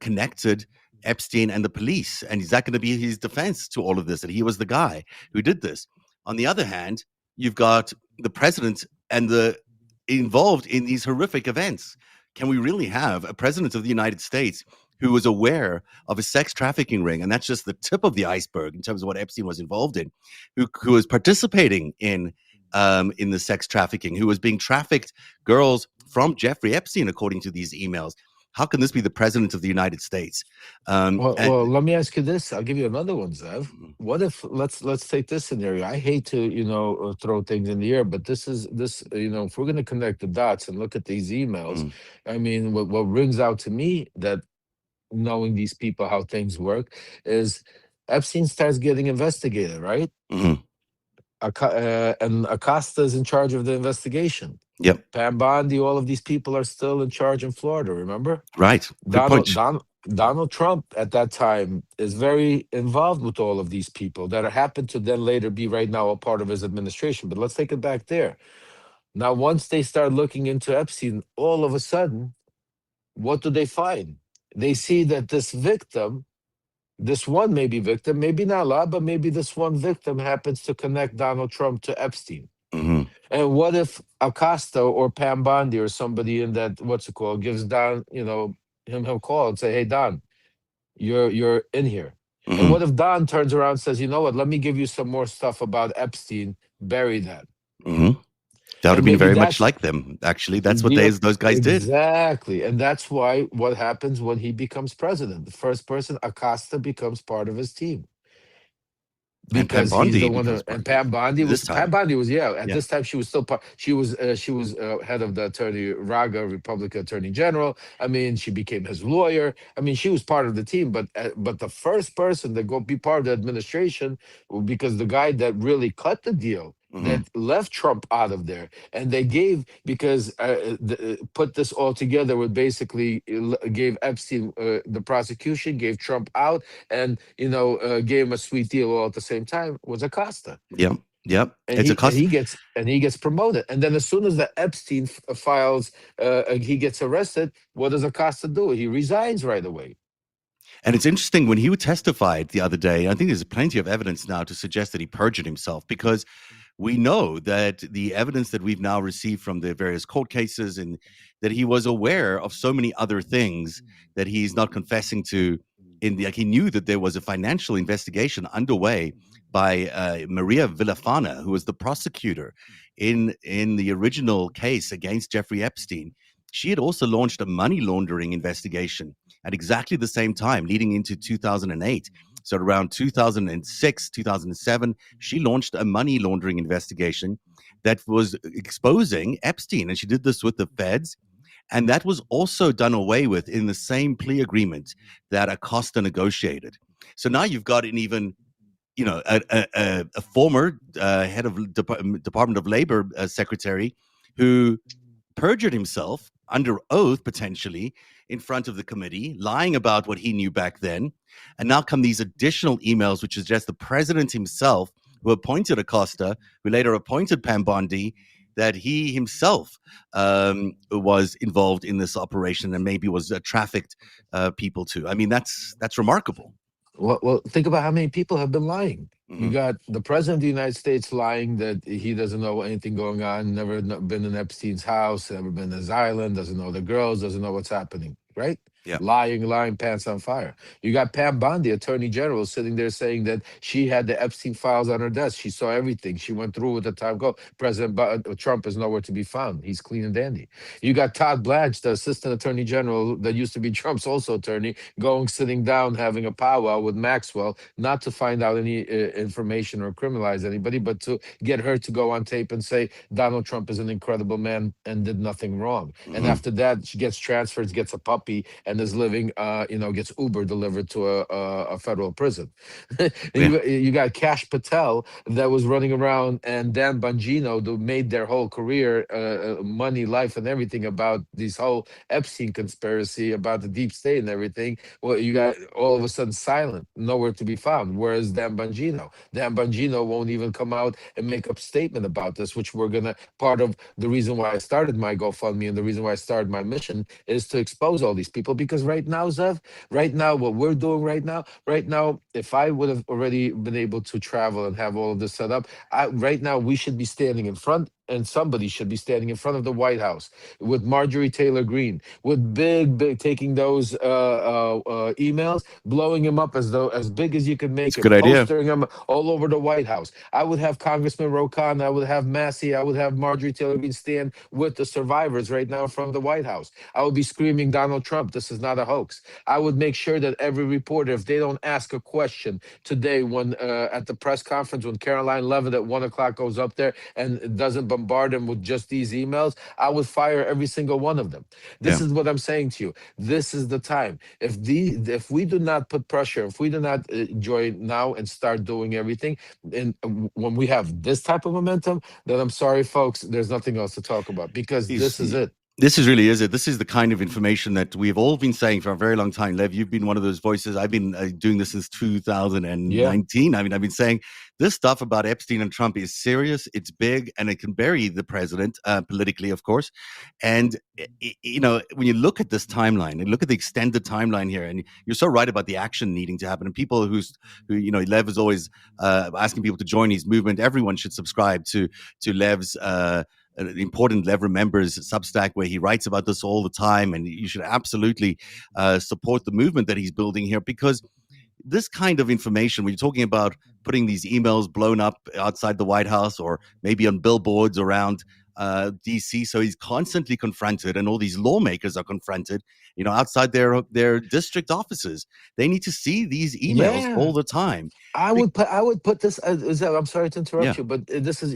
connected Epstein and the police? And is that going to be his defense to all of this, that he was the guy who did this? On the other hand, you've got the president and the involved in these horrific events. Can we really have a president of the United States who was aware of a sex trafficking ring? And that's just the tip of the iceberg in terms of what Epstein was involved in, who was participating in the sex trafficking, who was being trafficked girls from Jeffrey Epstein, according to these emails. How can this be the president of the United States? Well, let me ask you this. I'll give you another one, Zev. What if let's take this scenario? I hate to throw things in the air, but this if we're going to connect the dots and look at these emails, I mean, what rings out to me, that knowing these people, how things work, is Epstein starts getting investigated, right? Mm-hmm. And Acosta is in charge of the investigation. Yep. Pam Bondi, all of these people are still in charge in Florida, remember? Right. Good point. Donald Trump at that time is very involved with all of these people that happen to then later be right now a part of his administration. But let's take it back there. Now, once they start looking into Epstein, all of a sudden, what do they find? They see that this victim, this one maybe victim, maybe not a lot, but maybe this one victim happens to connect Donald Trump to Epstein. Mm-hmm. And what if Acosta or Pam Bondi or somebody in that, gives Don, him a call and say, "Hey, Don, you're in here." Mm-hmm. And what if Don turns around and says, "You know what? Let me give you some more stuff about Epstein. Bury that." Mm-hmm. That would have been very much like them. Actually, that's what those guys did. Exactly. And that's why what happens when he becomes president. The first person, Acosta, becomes part of his team. Because he's the one and Pam Bondi was Pam Bondi was at this time she was still part, she was head of the attorney Raga, Republican Attorney General. I mean, she became his lawyer. I mean, she was part of the team, but the first person to go be part of the administration, because the guy that really cut the deal, that left Trump out of there, and they gave, because put this all together, would basically gave Epstein the prosecution, gave Trump out, and gave him a sweet deal all at the same time, was Acosta. Yep. And he gets promoted, and then as soon as the Epstein files, he gets arrested. What does Acosta do? He resigns right away. And it's interesting, when he testified the other day, I think there's plenty of evidence now to suggest that he perjured himself, because we know that the evidence that we've now received from the various court cases, and that he was aware of so many other things that he's not confessing to. He knew that there was a financial investigation underway by Maria Villafana, who was the prosecutor in the original case against Jeffrey Epstein. She had also launched a money laundering investigation at exactly the same time, leading into 2008. So around 2006, 2007, she launched a money laundering investigation that was exposing Epstein. And she did this with the feds. And that was also done away with in the same plea agreement that Acosta negotiated. So now you've got an even, a former head of Department of Labor secretary who perjured himself under oath, potentially, in front of the committee, lying about what he knew back then. And now come these additional emails, which suggest the president himself, who appointed Acosta, who later appointed Pam Bondi, that he himself was involved in this operation and maybe was trafficked people too. I mean, that's remarkable. Well, think about how many people have been lying. You Mm-hmm. got the president of the United States lying that he doesn't know anything going on, never been in Epstein's house, never been to his island, doesn't know the girls, doesn't know what's happening, right? Yeah. Lying, pants on fire. You got Pam Bondi, Attorney General, sitting there saying that she had the Epstein files on her desk. She saw everything. She went through with the time go. Trump is nowhere to be found. He's clean and dandy. You got Todd Blanche, the Assistant Attorney General that used to be Trump's also attorney, sitting down, having a powwow with Maxwell, not to find out any information or criminalize anybody, but to get her to go on tape and say Donald Trump is an incredible man and did nothing wrong. And Mm-hmm. after that, she gets transferred, gets a puppy, and is living, gets Uber delivered to a federal prison. Yeah. You got Cash Patel that was running around, and Dan Bongino, who made their whole career, money, life, and everything about this whole Epstein conspiracy, about the deep state and everything. Well, you got all of a sudden silent, nowhere to be found. Whereas Dan Bongino won't even come out and make a statement about this, which we're gonna part of the reason why I started my GoFundMe and the reason why I started my mission is to expose all these people. Because right now, Zev, right now, what we're doing right now, if I would have already been able to travel and have all of this set up, right now we should be standing in front, and somebody should be standing in front of the White House with Marjorie Taylor Greene, with big, taking those emails, blowing them up as big as you can make It's a them, good idea. postering them all over the White House. I would have Congressman Rokan, I would have Massey, I would have Marjorie Taylor Greene stand with the survivors right now from the White House. I would be screaming, Donald Trump, this is not a hoax. I would make sure that every reporter, if they don't ask a question today, when at the press conference, when Caroline Levitt at 1 o'clock goes up there and doesn't bombard them with just these emails, I would fire every single one of them. This Yeah. is what I'm saying to you. This is the time. If we do not put pressure, if we do not join now and start doing everything, and when we have this type of momentum, then I'm sorry, folks, there's nothing else to talk about because this Is is it. this is really is it? This is the kind of information that we've all been saying for a very long time. Lev, you've been one of those voices. I've been doing this since Yeah. 2019. I mean, I've been saying this stuff about Epstein and Trump is serious. It's big, and it can bury the president politically, of course. And when you look at this timeline and look at the extended timeline here, and you're so right about the action needing to happen. And people Lev is always asking people to join his movement. Everyone should subscribe to Lev's. An important Lev Remembers Substack where he writes about this all the time, and you should absolutely support the movement that he's building here, because this kind of information, when you're talking about putting these emails blown up outside the White House or maybe on billboards around DC, so he's constantly confronted, and all these lawmakers are confronted, outside their district offices. They need to see these emails Yeah. all the time. I would put this. I'm sorry to Yeah. interrupt you, but this is.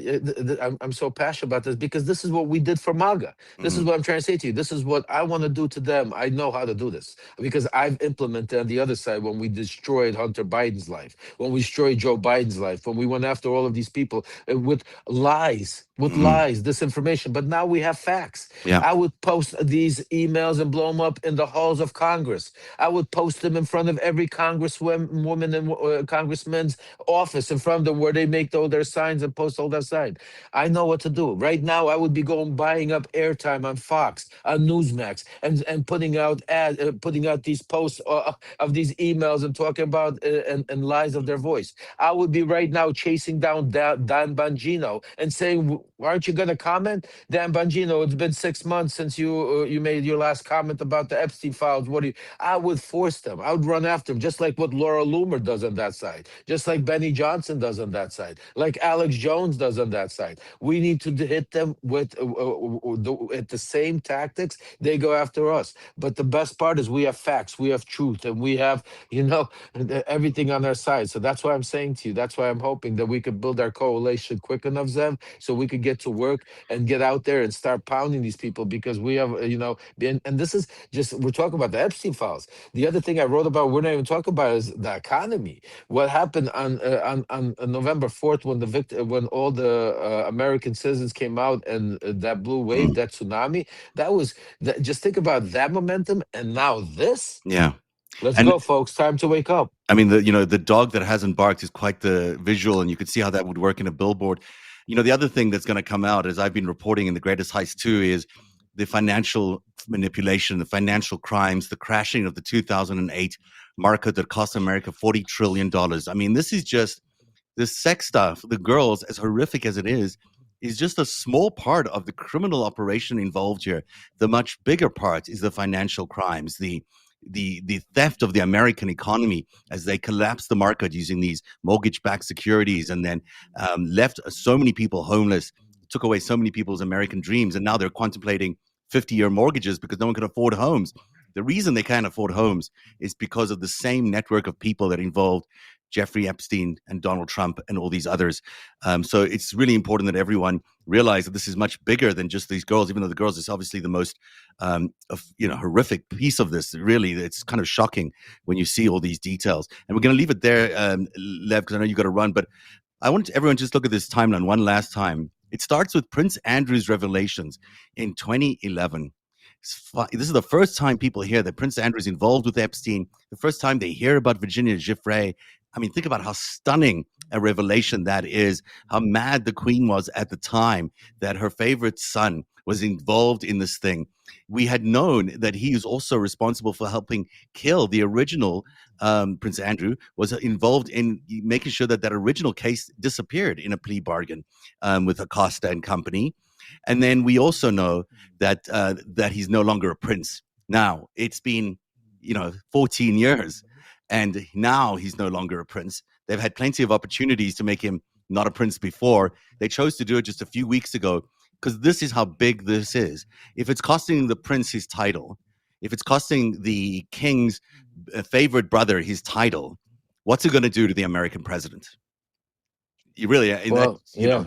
I'm so passionate about this because this is what we did for MAGA. This is Mm-hmm. what I'm trying to say to you. This is what I want to do to them. I know how to do this because I've implemented on the other side when we destroyed Hunter Biden's life, when we destroyed Joe Biden's life, when we went after all of these people with lies, Mm-hmm. disinformation. But now we have facts. Yeah. I would post these emails and blow them up in the halls of Congress. I would post them in front of every congresswoman and congressman's office in front of them where they make all their signs and post all that sign. I know what to do. Right now, I would be going buying up airtime on Fox, on Newsmax, and putting out these posts of these emails and talking about and lies of their voice. I would be right now chasing down Dan Bongino and saying, "Aren't you going to comment, Dan Bongino? It's been 6 months since you made your last comment about the Epstein files. What do you?" I would force them. I would run after them, just like what Laura Loomer does on that side, just like Benny Johnson does on that side, like Alex Jones does on that side. We need to hit them with at the same tactics they go after us. But the best part is we have facts, we have truth, and we have everything on our side. So that's why I'm saying to you. That's why I'm hoping that we could build our coalition quick enough, Zev, so we could get to work and get out there and start pounding these people, because we have, and this is just, we're talking about the Epstein files. The other thing I wrote about, we're not even talking about, is the economy. What happened on November 4th, when when all the American citizens came out, and that blue wave, Mm. that tsunami, that was that. Just think about that momentum, and now this. Yeah. Let's And go, folks. Time to wake up. I mean, the dog that hasn't barked is quite the visual, and you could see how that would work in a billboard. The other thing that's going to come out, as I've been reporting in the Greatest Heist too, is the financial manipulation, the financial crimes, the crashing of the 2008 market that cost America $40 trillion. I mean, this is just the sex stuff. The girls, as horrific as it is just a small part of the criminal operation involved here. The much bigger part is the financial crimes, the theft of the American economy as they collapsed the market using these mortgage-backed securities, and then left so many people homeless, took away so many people's American dreams, and now they're contemplating 50-year mortgages because no one can afford homes. The reason they can't afford homes is because of the same network of people that involved Jeffrey Epstein and Donald Trump and all these others. So it's really important that everyone realize that this is much bigger than just these girls, even though the girls is obviously the most horrific piece of this. Really, it's kind of shocking when you see all these details. And we're going to leave it there, Lev, because I know you got to run. But I want everyone to just look at this timeline one last time. It starts with Prince Andrew's revelations in 2011. This is the first time people hear that Prince Andrew is involved with Epstein. The first time they hear about Virginia Giuffre. I mean, think about how stunning a revelation that is, how mad the Queen was at the time that her favorite son was involved in this thing. We had known that he is also responsible for helping kill the original Prince Andrew, was involved in making sure that that original case disappeared in a plea bargain with Acosta and company. And then we also know that he's no longer a prince. Now it's been 14 years, and now he's no longer a prince. They've had plenty of opportunities to make him not a prince before. They chose to do it just a few weeks ago because this is how big this is. If it's costing the prince his title, if it's costing the king's favorite brother his title, what's it going to do to the American president? You really, in that, Well, yeah,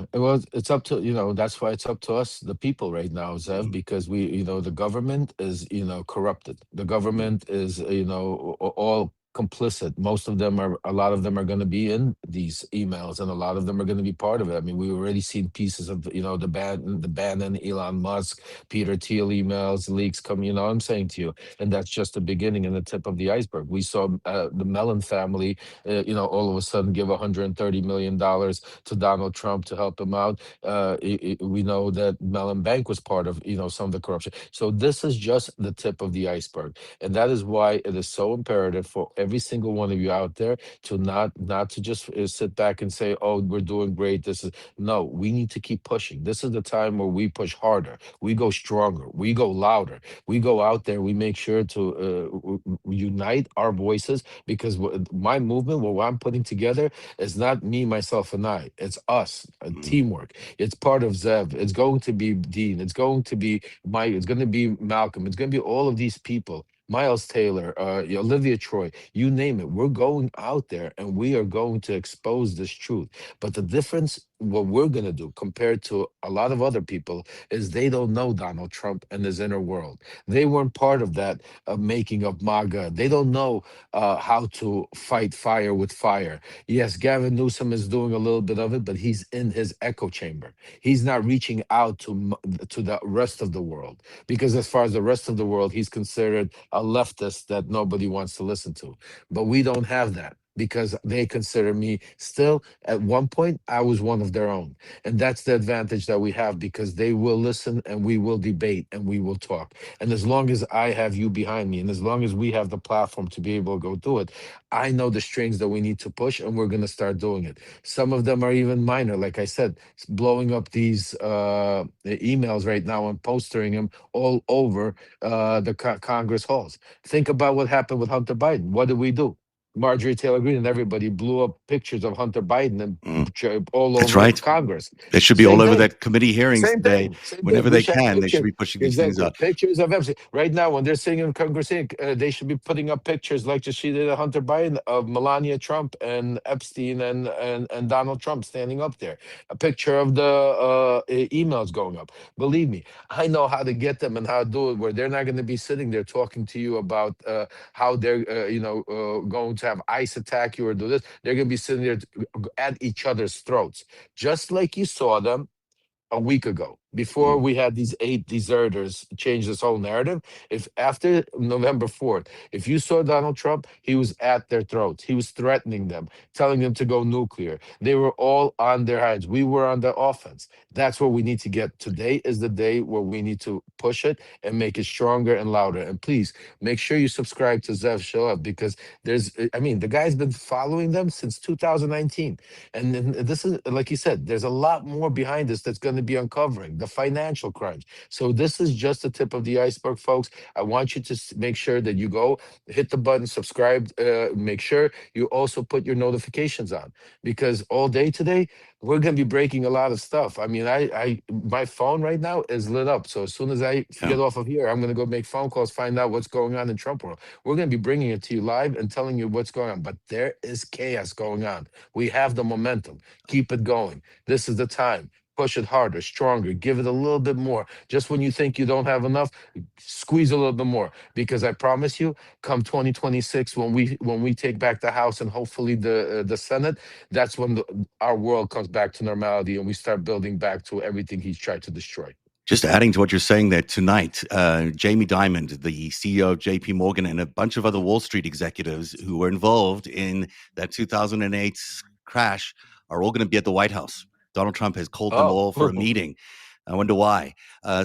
it's up to, that's why it's up to us, the people, right now, Zev, mm, because the government is, corrupted. The government is, all complicit. Most of them are, a lot of them are going to be in these emails, and a lot of them are going to be part of it. I mean, we already seen pieces of, the Bannon, Elon Musk, Peter Thiel emails, leaks come, I'm saying to you, and that's just the beginning and the tip of the iceberg. We saw the Mellon family, all of a sudden give $130 million to Donald Trump to help him out. We know that Mellon Bank was part of some of the corruption. So this is just the tip of the iceberg, and that is why it is so imperative for every single one of you out there to not to just sit back and say, "Oh, we're doing great." This is no. We need to keep pushing. This is the time where we push harder. We go stronger. We go louder. We go out there. We make sure to unite our voices, because my movement, what I'm putting together, is not me, myself, and I. It's us, a mm, teamwork. It's part of Zev. It's going to be Dean. It's going to be Mike. It's going to be Malcolm. It's going to be all of these people. Miles Taylor, Olivia Troy, you name it. We're going out there and we are going to expose this truth. But the difference, what we're going to do compared to a lot of other people, is they don't know Donald Trump and his inner world. They weren't part of that making of MAGA. They don't know how to fight fire with fire. Yes, Gavin Newsom is doing a little bit of it, but he's in his echo chamber. He's not reaching out to the rest of the world, because as far as the rest of the world, he's considered a leftist that nobody wants to listen to. But we don't have that, because they consider me still, at one point I was one of their own. And that's the advantage that we have, because they will listen and we will debate and we will talk. And as long as I have you behind me, and as long as we have the platform to be able to go do it, I know the strings that we need to push, and we're going to start doing it. Some of them are even minor, like I said, blowing up these emails right now and posting them all over the Congress halls. Think about what happened with Hunter Biden. What did we do? Marjorie Taylor Greene and everybody blew up pictures of Hunter Biden and Mm, all that's over right. Congress. They should be all Same over thing. that committee hearings Same today. thing. Same thing. Whenever We they should have can, they should pictures. be pushing these things Exactly. out. Pictures of Epstein. Right now, when they're singing Congress, they should be putting up pictures like just she did of Hunter Biden, of Melania Trump and Epstein and Donald Trump standing up there. A picture of the emails going up. Believe me, I know how to get them and how to do it where they're not going to be sitting there talking to you about how they're, going to have ICE attack you or do this. They're going to be sitting there at each other's throats, just like you saw them a week ago before Mm. we had these 8 deserters change this whole narrative. If after November 4th, if you saw Donald Trump, he was at their throats, he was threatening them, telling them to go nuclear. They were all on their hides, we were on the offense. That's where we need to get. Today is the day where we need to push it and make it stronger and louder. And please make sure you subscribe to Zev Shalev, because the guy's been following them since 2019. And then this is, like you said, there's a lot more behind this that's going to be uncovering the financial crimes. So this is just the tip of the iceberg, folks. I want you to make sure that you go hit the button, subscribe. Make sure you also put your notifications on, because all day today we're going to be breaking a lot of stuff. My phone right now is lit up. So as soon as I Yeah. get off of here, I'm going to go make phone calls, find out what's going on in Trump world. We're going to be bringing it to you live and telling you what's going on. But there is chaos going on. We have the momentum. Keep it going. This is the time. Push it harder, stronger. Give it a little bit more. Just when you think you don't have enough, squeeze a little bit more. Because I promise you, come 2026, when we take back the House and hopefully the Senate, that's when our world comes back to normality and we start building back to everything he's tried to destroy. Just adding to what you're saying there tonight, Jamie Dimon, the CEO of JP Morgan, and a bunch of other Wall Street executives who were involved in that 2008 crash are all going to be at the White House. Donald Trump has called them Oh, all for a meeting. I wonder why.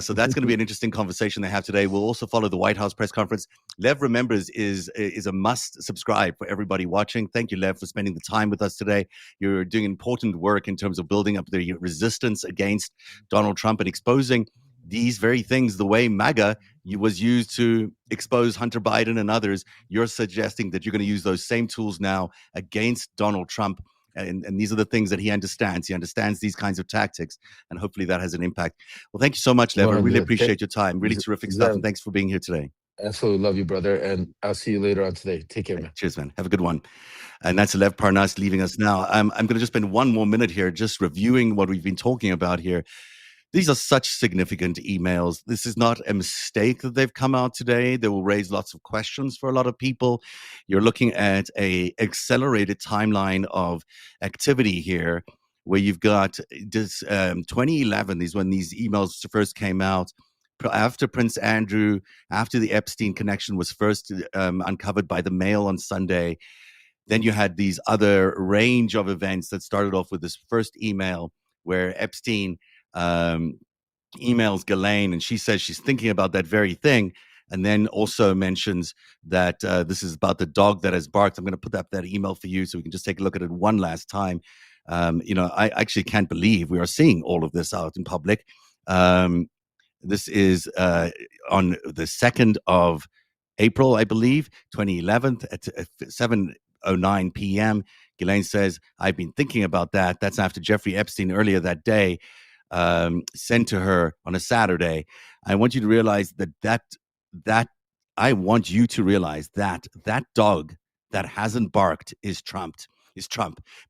So that's going to be an interesting conversation they have today. We'll also follow the White House press conference. Lev Remembers is a must subscribe for everybody watching. Thank you, Lev, for spending the time with us today. You're doing important work in terms of building up the resistance against Donald Trump and exposing these very things the way MAGA was used to expose Hunter Biden and others. You're suggesting that you're going to use those same tools now against Donald Trump. And these are the things that he understands. He understands these kinds of tactics, and hopefully that has an impact. Well, thank you so much, Lev. I really 100. appreciate your time. Really terrific stuff, and Zev, thanks for being here today. absolutely love you, brother. And I'll see you later on today. Take care, man. Cheers, man. Have a good one. And that's Lev Parnas leaving us now. I'm going to just spend one more minute here just reviewing what we've been talking about here. These are such significant emails. This is not a mistake that they've come out today. They will raise lots of questions for a lot of people. You're looking at a accelerated timeline of activity here, where you've got this 2011. When these emails first came out, after Prince Andrew, after the Epstein connection was first uncovered by the Mail on Sunday. Then you had these other range of events that started off with this first email where Epstein emails Ghislaine, and she says she's thinking about that very thing, and then also mentions that this is about the dog that has barked. I'm going to put up that email for you so we can just take a look at it one last time. I actually can't believe we are seeing all of this out in public. This is on the 2nd of April, I believe, 2011 at 7:09 p.m. Ghislaine says, I've been thinking about that. That's after Jeffrey Epstein earlier that day sent to her on a Saturday. I want you to realize that I want you to realize that dog that hasn't barked is Trump,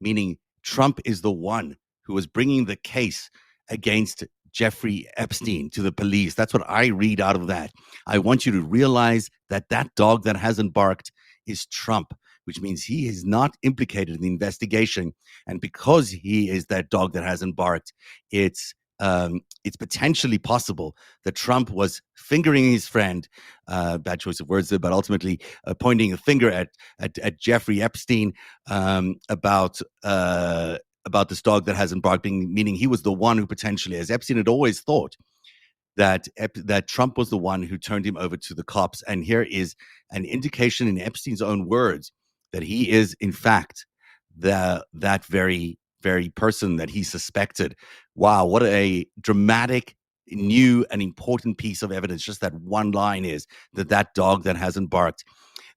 meaning Trump is the one who is bringing the case against Jeffrey Epstein to the police. That's what I read out of that. I want you to realize that dog that hasn't barked is Trump, which means he is not implicated in the investigation. And because he is that dog that hasn't barked, it's potentially possible that Trump was fingering his friend, bad choice of words there, but ultimately pointing a finger at Jeffrey Epstein about this dog that hasn't barked, meaning he was the one who potentially, as Epstein had always thought, that Trump was the one who turned him over to the cops. And here is an indication in Epstein's own words that he is, in fact, that very, very person that he suspected. Wow, what a dramatic, new, and important piece of evidence. Just that one line is that dog that hasn't barked.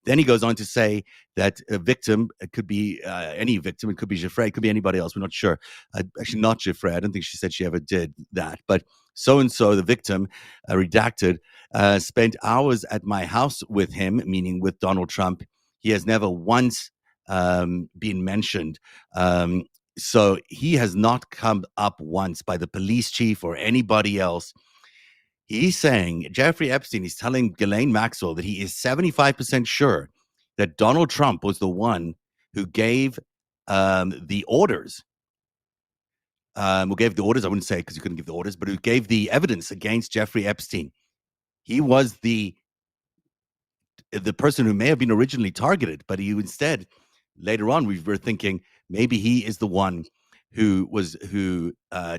Then he goes on to say that a victim, it could be any victim, it could be Giuffre, it could be anybody else, we're not sure. Actually, not Giuffre, I don't think she said she ever did that, but so-and-so, the victim, redacted, spent hours at my house with him, meaning with Donald Trump. He has never once been mentioned. So he has not come up once by the police chief or anybody else. He's saying, Jeffrey Epstein is telling Ghislaine Maxwell that he is 75% sure that Donald Trump was the one who gave the orders. Who gave the orders, I wouldn't say because you couldn't give the orders, but who gave the evidence against Jeffrey Epstein. He was the person who may have been originally targeted, but he instead, later on, we were thinking maybe he is the one who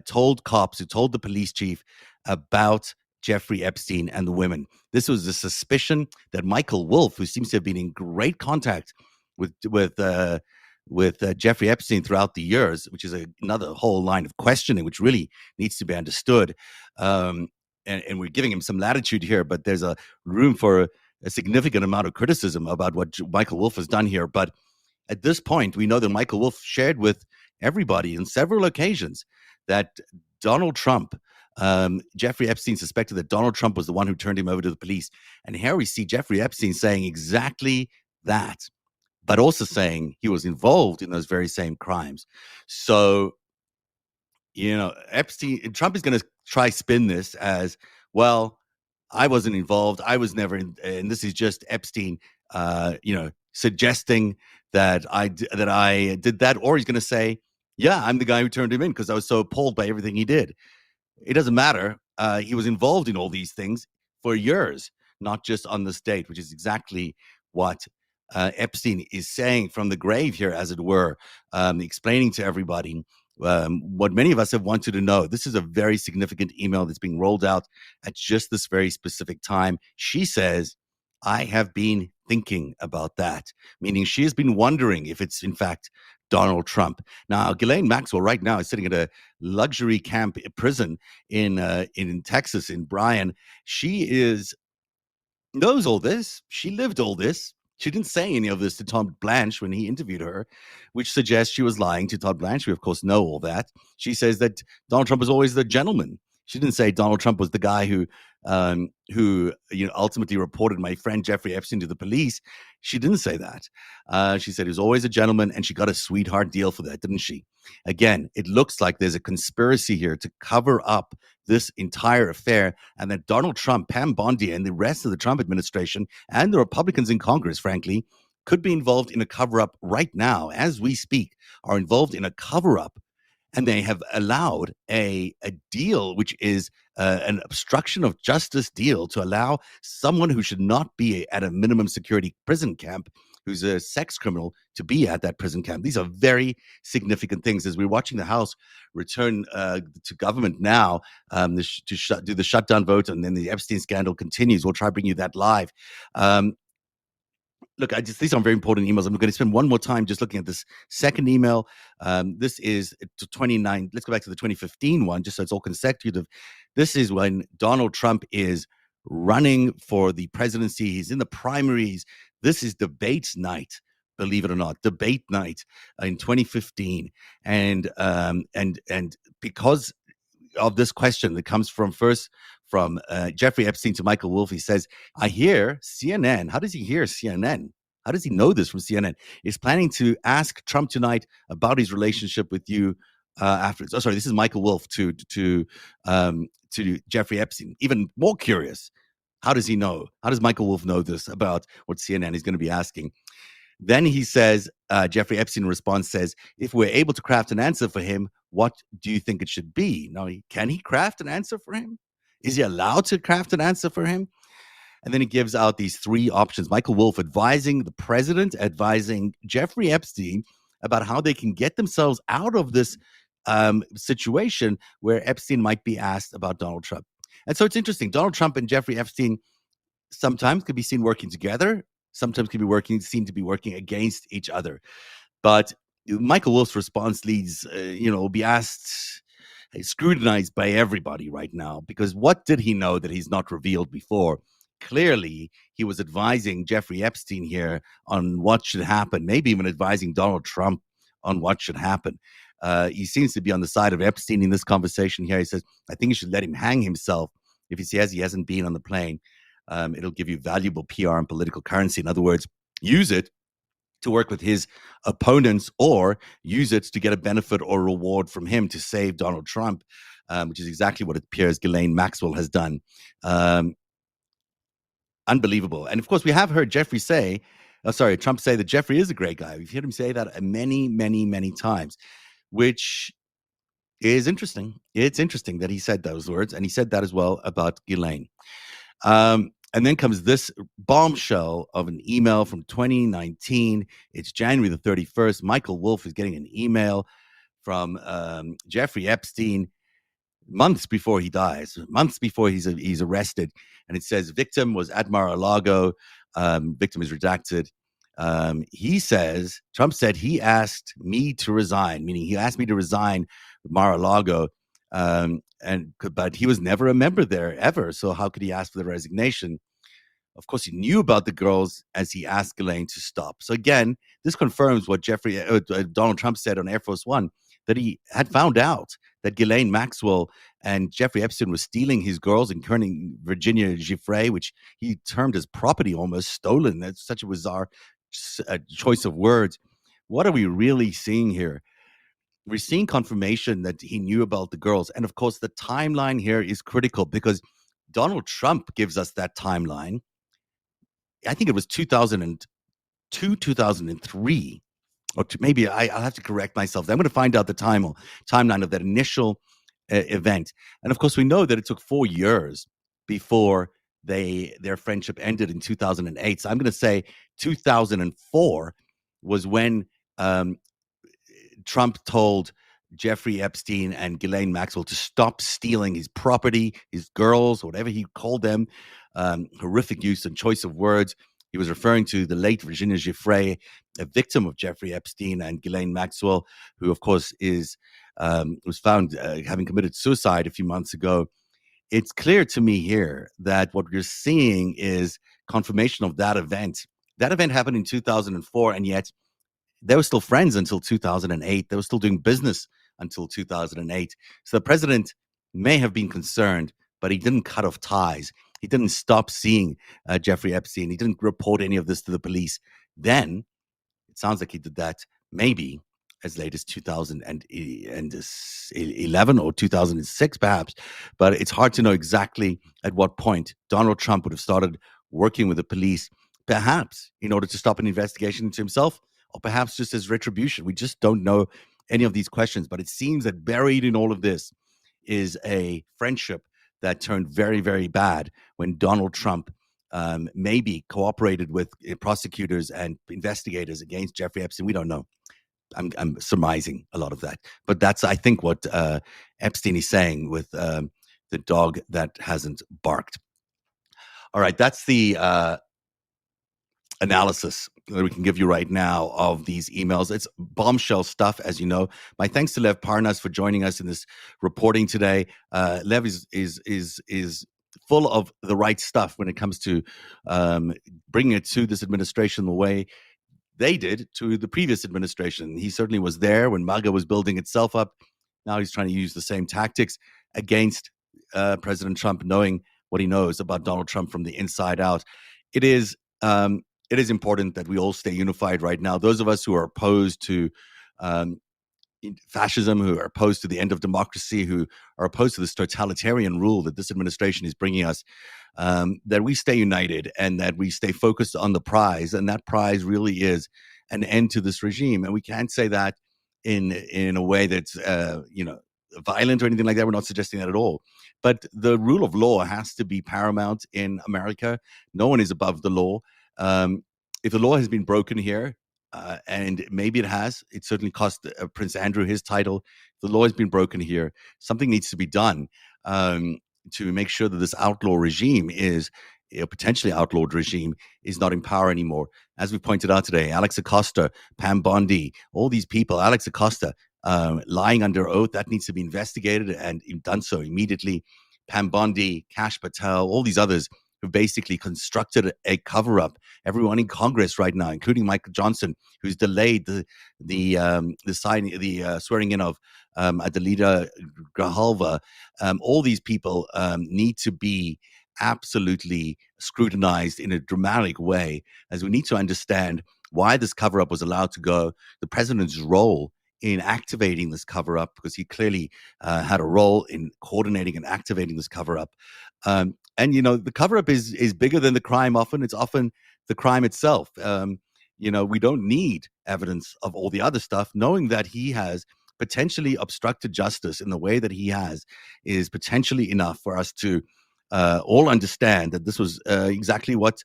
told cops, who told the police chief about Jeffrey Epstein and the women. This was a suspicion that Michael Wolff, who seems to have been in great contact with Jeffrey Epstein throughout the years, which is another whole line of questioning, which really needs to be understood. And we're giving him some latitude here, but there's a room for a significant amount of criticism about what Michael Wolff has done here. But at this point, we know that Michael Wolff shared with everybody on several occasions that Donald Trump, Jeffrey Epstein suspected that Donald Trump was the one who turned him over to the police. And here we see Jeffrey Epstein saying exactly that, but also saying he was involved in those very same crimes. So, Trump is going to try spin this as, well, I wasn't involved. I was never in, and this is just Epstein, suggesting that I did that. Or he's going to say, yeah, I'm the guy who turned him in because I was so appalled by everything he did. It doesn't matter. He was involved in all these things for years, not just on this date, which is exactly what Epstein is saying from the grave here, as it were, explaining to everybody what many of us have wanted to know. This is a very significant email that's being rolled out at just this very specific time. She says, I have been thinking about that, meaning she has been wondering if it's in fact Donald Trump. Now, Ghislaine Maxwell right now is sitting at a luxury camp prison in Texas, in Bryan. She knows all this. She lived all this. She didn't say any of this to Todd Blanche when he interviewed her, which suggests she was lying to Todd Blanche. We, of course, know all that. She says that Donald Trump was always the gentleman. She didn't say Donald Trump was the guy who ultimately reported my friend Jeffrey Epstein to the police. She didn't say that. She said he was always a gentleman, and she got a sweetheart deal for that, didn't she? Again, it looks like there's a conspiracy here to cover up this entire affair, and that Donald Trump, Pam Bondi, and the rest of the Trump administration and the Republicans in Congress, frankly, could be involved in a cover-up right now, as we speak, are involved in a cover-up. And they have allowed a deal, which is an obstruction of justice deal, to allow someone who should not be at a minimum security prison camp, who's a sex criminal, to be at that prison camp. These are very significant things. As we're watching the House return to government now to do the shutdown vote, and then the Epstein scandal continues. We'll try to bring you that live. Look, these are very important emails. I'm going to spend one more time just looking at this second email. This is to 29. Let's go back to the 2015 one, just so it's all consecutive. This is when Donald Trump is running for the presidency. He's in the primaries. This is debate night, believe it or not, debate night in 2015. And because of this question that comes from Jeffrey Epstein to Michael Wolff, he says, I hear CNN. How does he hear CNN? How does he know this from CNN? Is planning to ask Trump tonight about his relationship with you afterwards. Oh, sorry, this is Michael Wolff to Jeffrey Epstein. Even more curious, how does he know? How does Michael Wolff know this about what CNN is going to be asking? Then he says, Jeffrey Epstein in response says, if we're able to craft an answer for him, what do you think it should be? Now, can he craft an answer for him? Is he allowed to craft an answer for him? And then he gives out these three options. Michael Wolff advising the president, advising Jeffrey Epstein about how they can get themselves out of this situation where Epstein might be asked about Donald Trump. And so it's interesting. Donald Trump and Jeffrey Epstein sometimes could be seen working together, sometimes could be seen to be working against each other. But Michael Wolff's response will be asked, scrutinized by everybody right now, because what did he know that he's not revealed before? clearly he was advising Jeffrey Epstein here on what should happen, maybe even advising Donald Trump on what should happen. He seems to be on the side of Epstein in this conversation here. He says, I think you should let him hang himself. If he says he hasn't been on the plane, it'll give you valuable PR and political currency. In other words, use it to work with his opponents or use it to get a benefit or reward from him to save Donald Trump, which is exactly what it appears Ghislaine Maxwell has done. Unbelievable. And of course, we have heard Trump say that Jeffrey is a great guy. We've heard him say that many, many, many times, which is interesting. It's interesting that he said those words, and he said that as well about Ghislaine. And then comes this bombshell of an email from 2019. It's January the 31st. Michael Wolff is getting an email from Jeffrey Epstein months before he dies, months before he's arrested. And it says, victim was at Mar-a-Lago. Victim is redacted. He says, Trump said he asked me to resign, meaning he asked me to resign Mar-a-Lago. But he was never a member there ever. So how could he ask for the resignation? Of course, he knew about the girls as he asked Ghislaine to stop. So again, this confirms what Donald Trump said on Air Force One, that he had found out that Ghislaine Maxwell and Jeffrey Epstein was stealing his girls, including Virginia Giuffre, which he termed as property, almost stolen. That's such a bizarre choice of words. What are we really seeing here? We're seeing confirmation that he knew about the girls. And of course, the timeline here is critical because Donald Trump gives us that timeline. I think it was 2002, 2003, or maybe I'll have to correct myself. I'm going to find out the timeline of that initial event. And of course, we know that it took 4 years before their friendship ended in 2008. So I'm going to say 2004 was when Trump told Jeffrey Epstein and Ghislaine Maxwell to stop stealing his property, his girls, whatever he called them. Horrific use and choice of words. He was referring to the late Virginia Giuffre, a victim of Jeffrey Epstein and Ghislaine Maxwell, who, of course, was found having committed suicide a few months ago. It's clear to me here that what we're seeing is confirmation of that event. That event happened in 2004, and yet they were still friends until 2008. They were still doing business until 2008. So the president may have been concerned, but he didn't cut off ties. He didn't stop seeing Jeffrey Epstein. He didn't report any of this to the police. Then it sounds like he did that maybe as late as 2011 or 2006, perhaps. But it's hard to know exactly at what point Donald Trump would have started working with the police, perhaps in order to stop an investigation into himself, or perhaps just as retribution. We just don't know any of these questions. But it seems that buried in all of this is a friendship that turned very, very bad when Donald Trump maybe cooperated with prosecutors and investigators against Jeffrey Epstein. We don't know. I'm surmising a lot of that. But that's, I think, what Epstein is saying with the dog that hasn't barked. All right, that's the analysis that we can give you right now of these emails. It's bombshell stuff, as you know. My thanks to Lev Parnas for joining us in this reporting today. Lev is full of the right stuff when it comes to bringing it to this administration the way they did to the previous administration. He certainly was there when MAGA was building itself up. Now he's trying to use the same tactics against President Trump, knowing what he knows about Donald Trump from the inside out. It is important that we all stay unified right now. Those of us who are opposed to fascism, who are opposed to the end of democracy, who are opposed to this totalitarian rule that this administration is bringing us, that we stay united and that we stay focused on the prize. And that prize really is an end to this regime. And we can't say that in a way that's violent or anything like that. We're not suggesting that at all. But the rule of law has to be paramount in America. No one is above the law. If the law has been broken here, and maybe it has, it certainly cost Prince Andrew his title. If the law has been broken here, something needs to be done to make sure that this outlaw regime is a potentially outlawed regime is not in power anymore. As we pointed out today, Alex Acosta, Pam Bondi, all these people, Alex Acosta lying under oath, that needs to be investigated and done so immediately. Pam Bondi, Kash Patel, all these others who basically constructed a cover-up. Everyone in Congress right now, including Michael Johnson, who's delayed the swearing in of Adelita Grijalva. All these people need to be absolutely scrutinized in a dramatic way, as we need to understand why this cover-up was allowed to go, the president's role in activating this cover-up, because he clearly had a role in coordinating and activating this cover-up. And the cover-up is bigger than the crime. Often it's often the crime itself. We don't need evidence of all the other stuff. Knowing that he has potentially obstructed justice in the way that he has is potentially enough for us to all understand that this was exactly what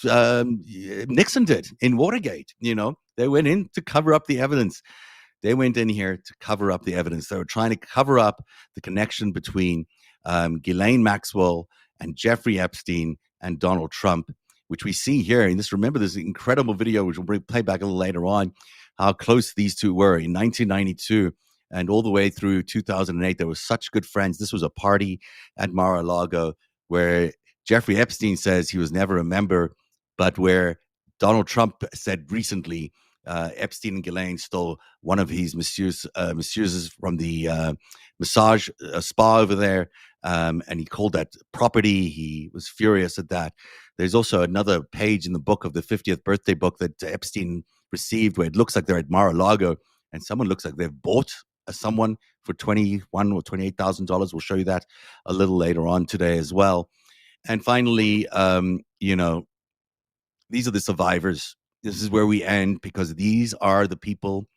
Nixon did in Watergate. They went in to cover up the evidence. They went in here to cover up the evidence. They were trying to cover up the connection between Ghislaine Maxwell and Jeffrey Epstein and Donald Trump, which we see here. And remember this incredible video, which we'll play back a little later on, how close these two were in 1992 and all the way through 2008. They were such good friends. This was a party at Mar-a-Lago where Jeffrey Epstein says he was never a member, but where Donald Trump said recently Epstein and Ghislaine stole one of his masseuses from the massage spa over there, and he called that property. He was furious at that. There's also another page in the book of the 50th birthday book that Epstein received where it looks like they're at Mar-a-Lago and someone looks like they've bought someone for $21,000 or $28,000. We'll show you that a little later on today as well. And finally, these are the survivors. This is where we end, because these are the people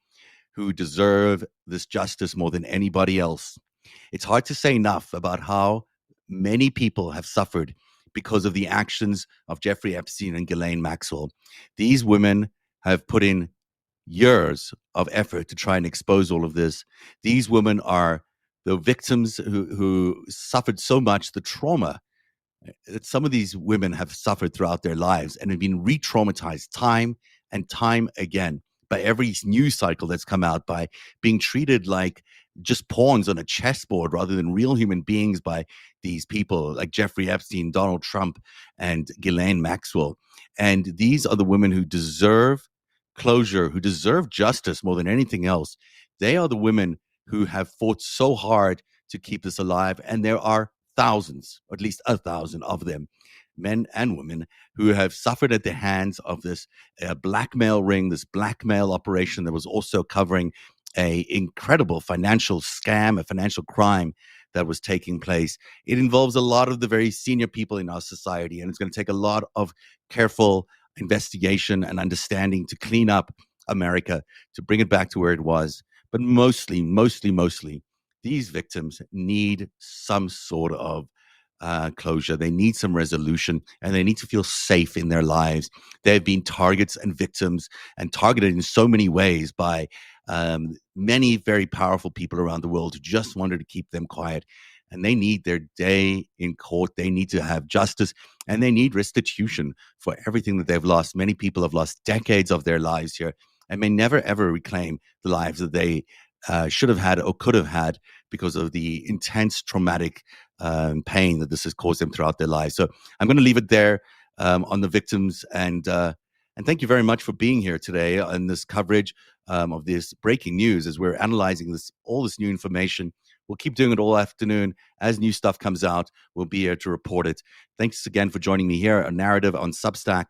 who deserve this justice more than anybody else. It's hard to say enough about how many people have suffered because of the actions of Jeffrey Epstein and Ghislaine Maxwell. These women have put in years of effort to try and expose all of this. These women are the victims who suffered so much, the trauma that some of these women have suffered throughout their lives and have been re-traumatized time and time again by every news cycle that's come out, by being treated like just pawns on a chessboard rather than real human beings by these people like Jeffrey Epstein, Donald Trump, and Ghislaine Maxwell. And these are the women who deserve closure, who deserve justice more than anything else. They are the women who have fought so hard to keep this alive. And there are thousands, or at least 1,000 of them, men and women, who have suffered at the hands of this blackmail ring, this blackmail operation that was also covering a incredible financial scam, a financial crime that was taking place. It involves a lot of the very senior people in our society, and it's going to take a lot of careful investigation and understanding to clean up America, to bring it back to where it was. But mostly, these victims need some sort of closure. They need some resolution, and they need to feel safe in their lives. They've been targets and victims, and targeted in so many ways by many very powerful people around the world who just wanted to keep them quiet. And they need their day in court. They need to have justice, and they need restitution for everything that they've lost. Many people have lost decades of their lives here and may never, ever reclaim the lives that they should have had or could have had because of the intense traumatic pain that this has caused them throughout their lives. So I'm going to leave it there on the victims. And thank you very much for being here today on this coverage of this breaking news as we're analyzing all this new information. We'll keep doing it all afternoon. As new stuff comes out, we'll be here to report it. Thanks again for joining me here on Narativ on Substack.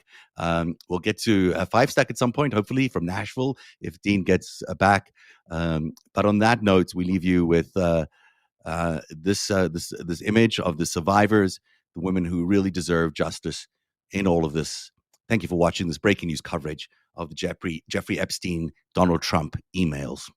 We'll get to a 5-stack at some point, hopefully from Nashville, if Dean gets back. But on that note, we leave you with this image of the survivors, the women who really deserve justice in all of this. Thank you for watching this breaking news coverage of the Jeffrey Epstein, Donald Trump emails.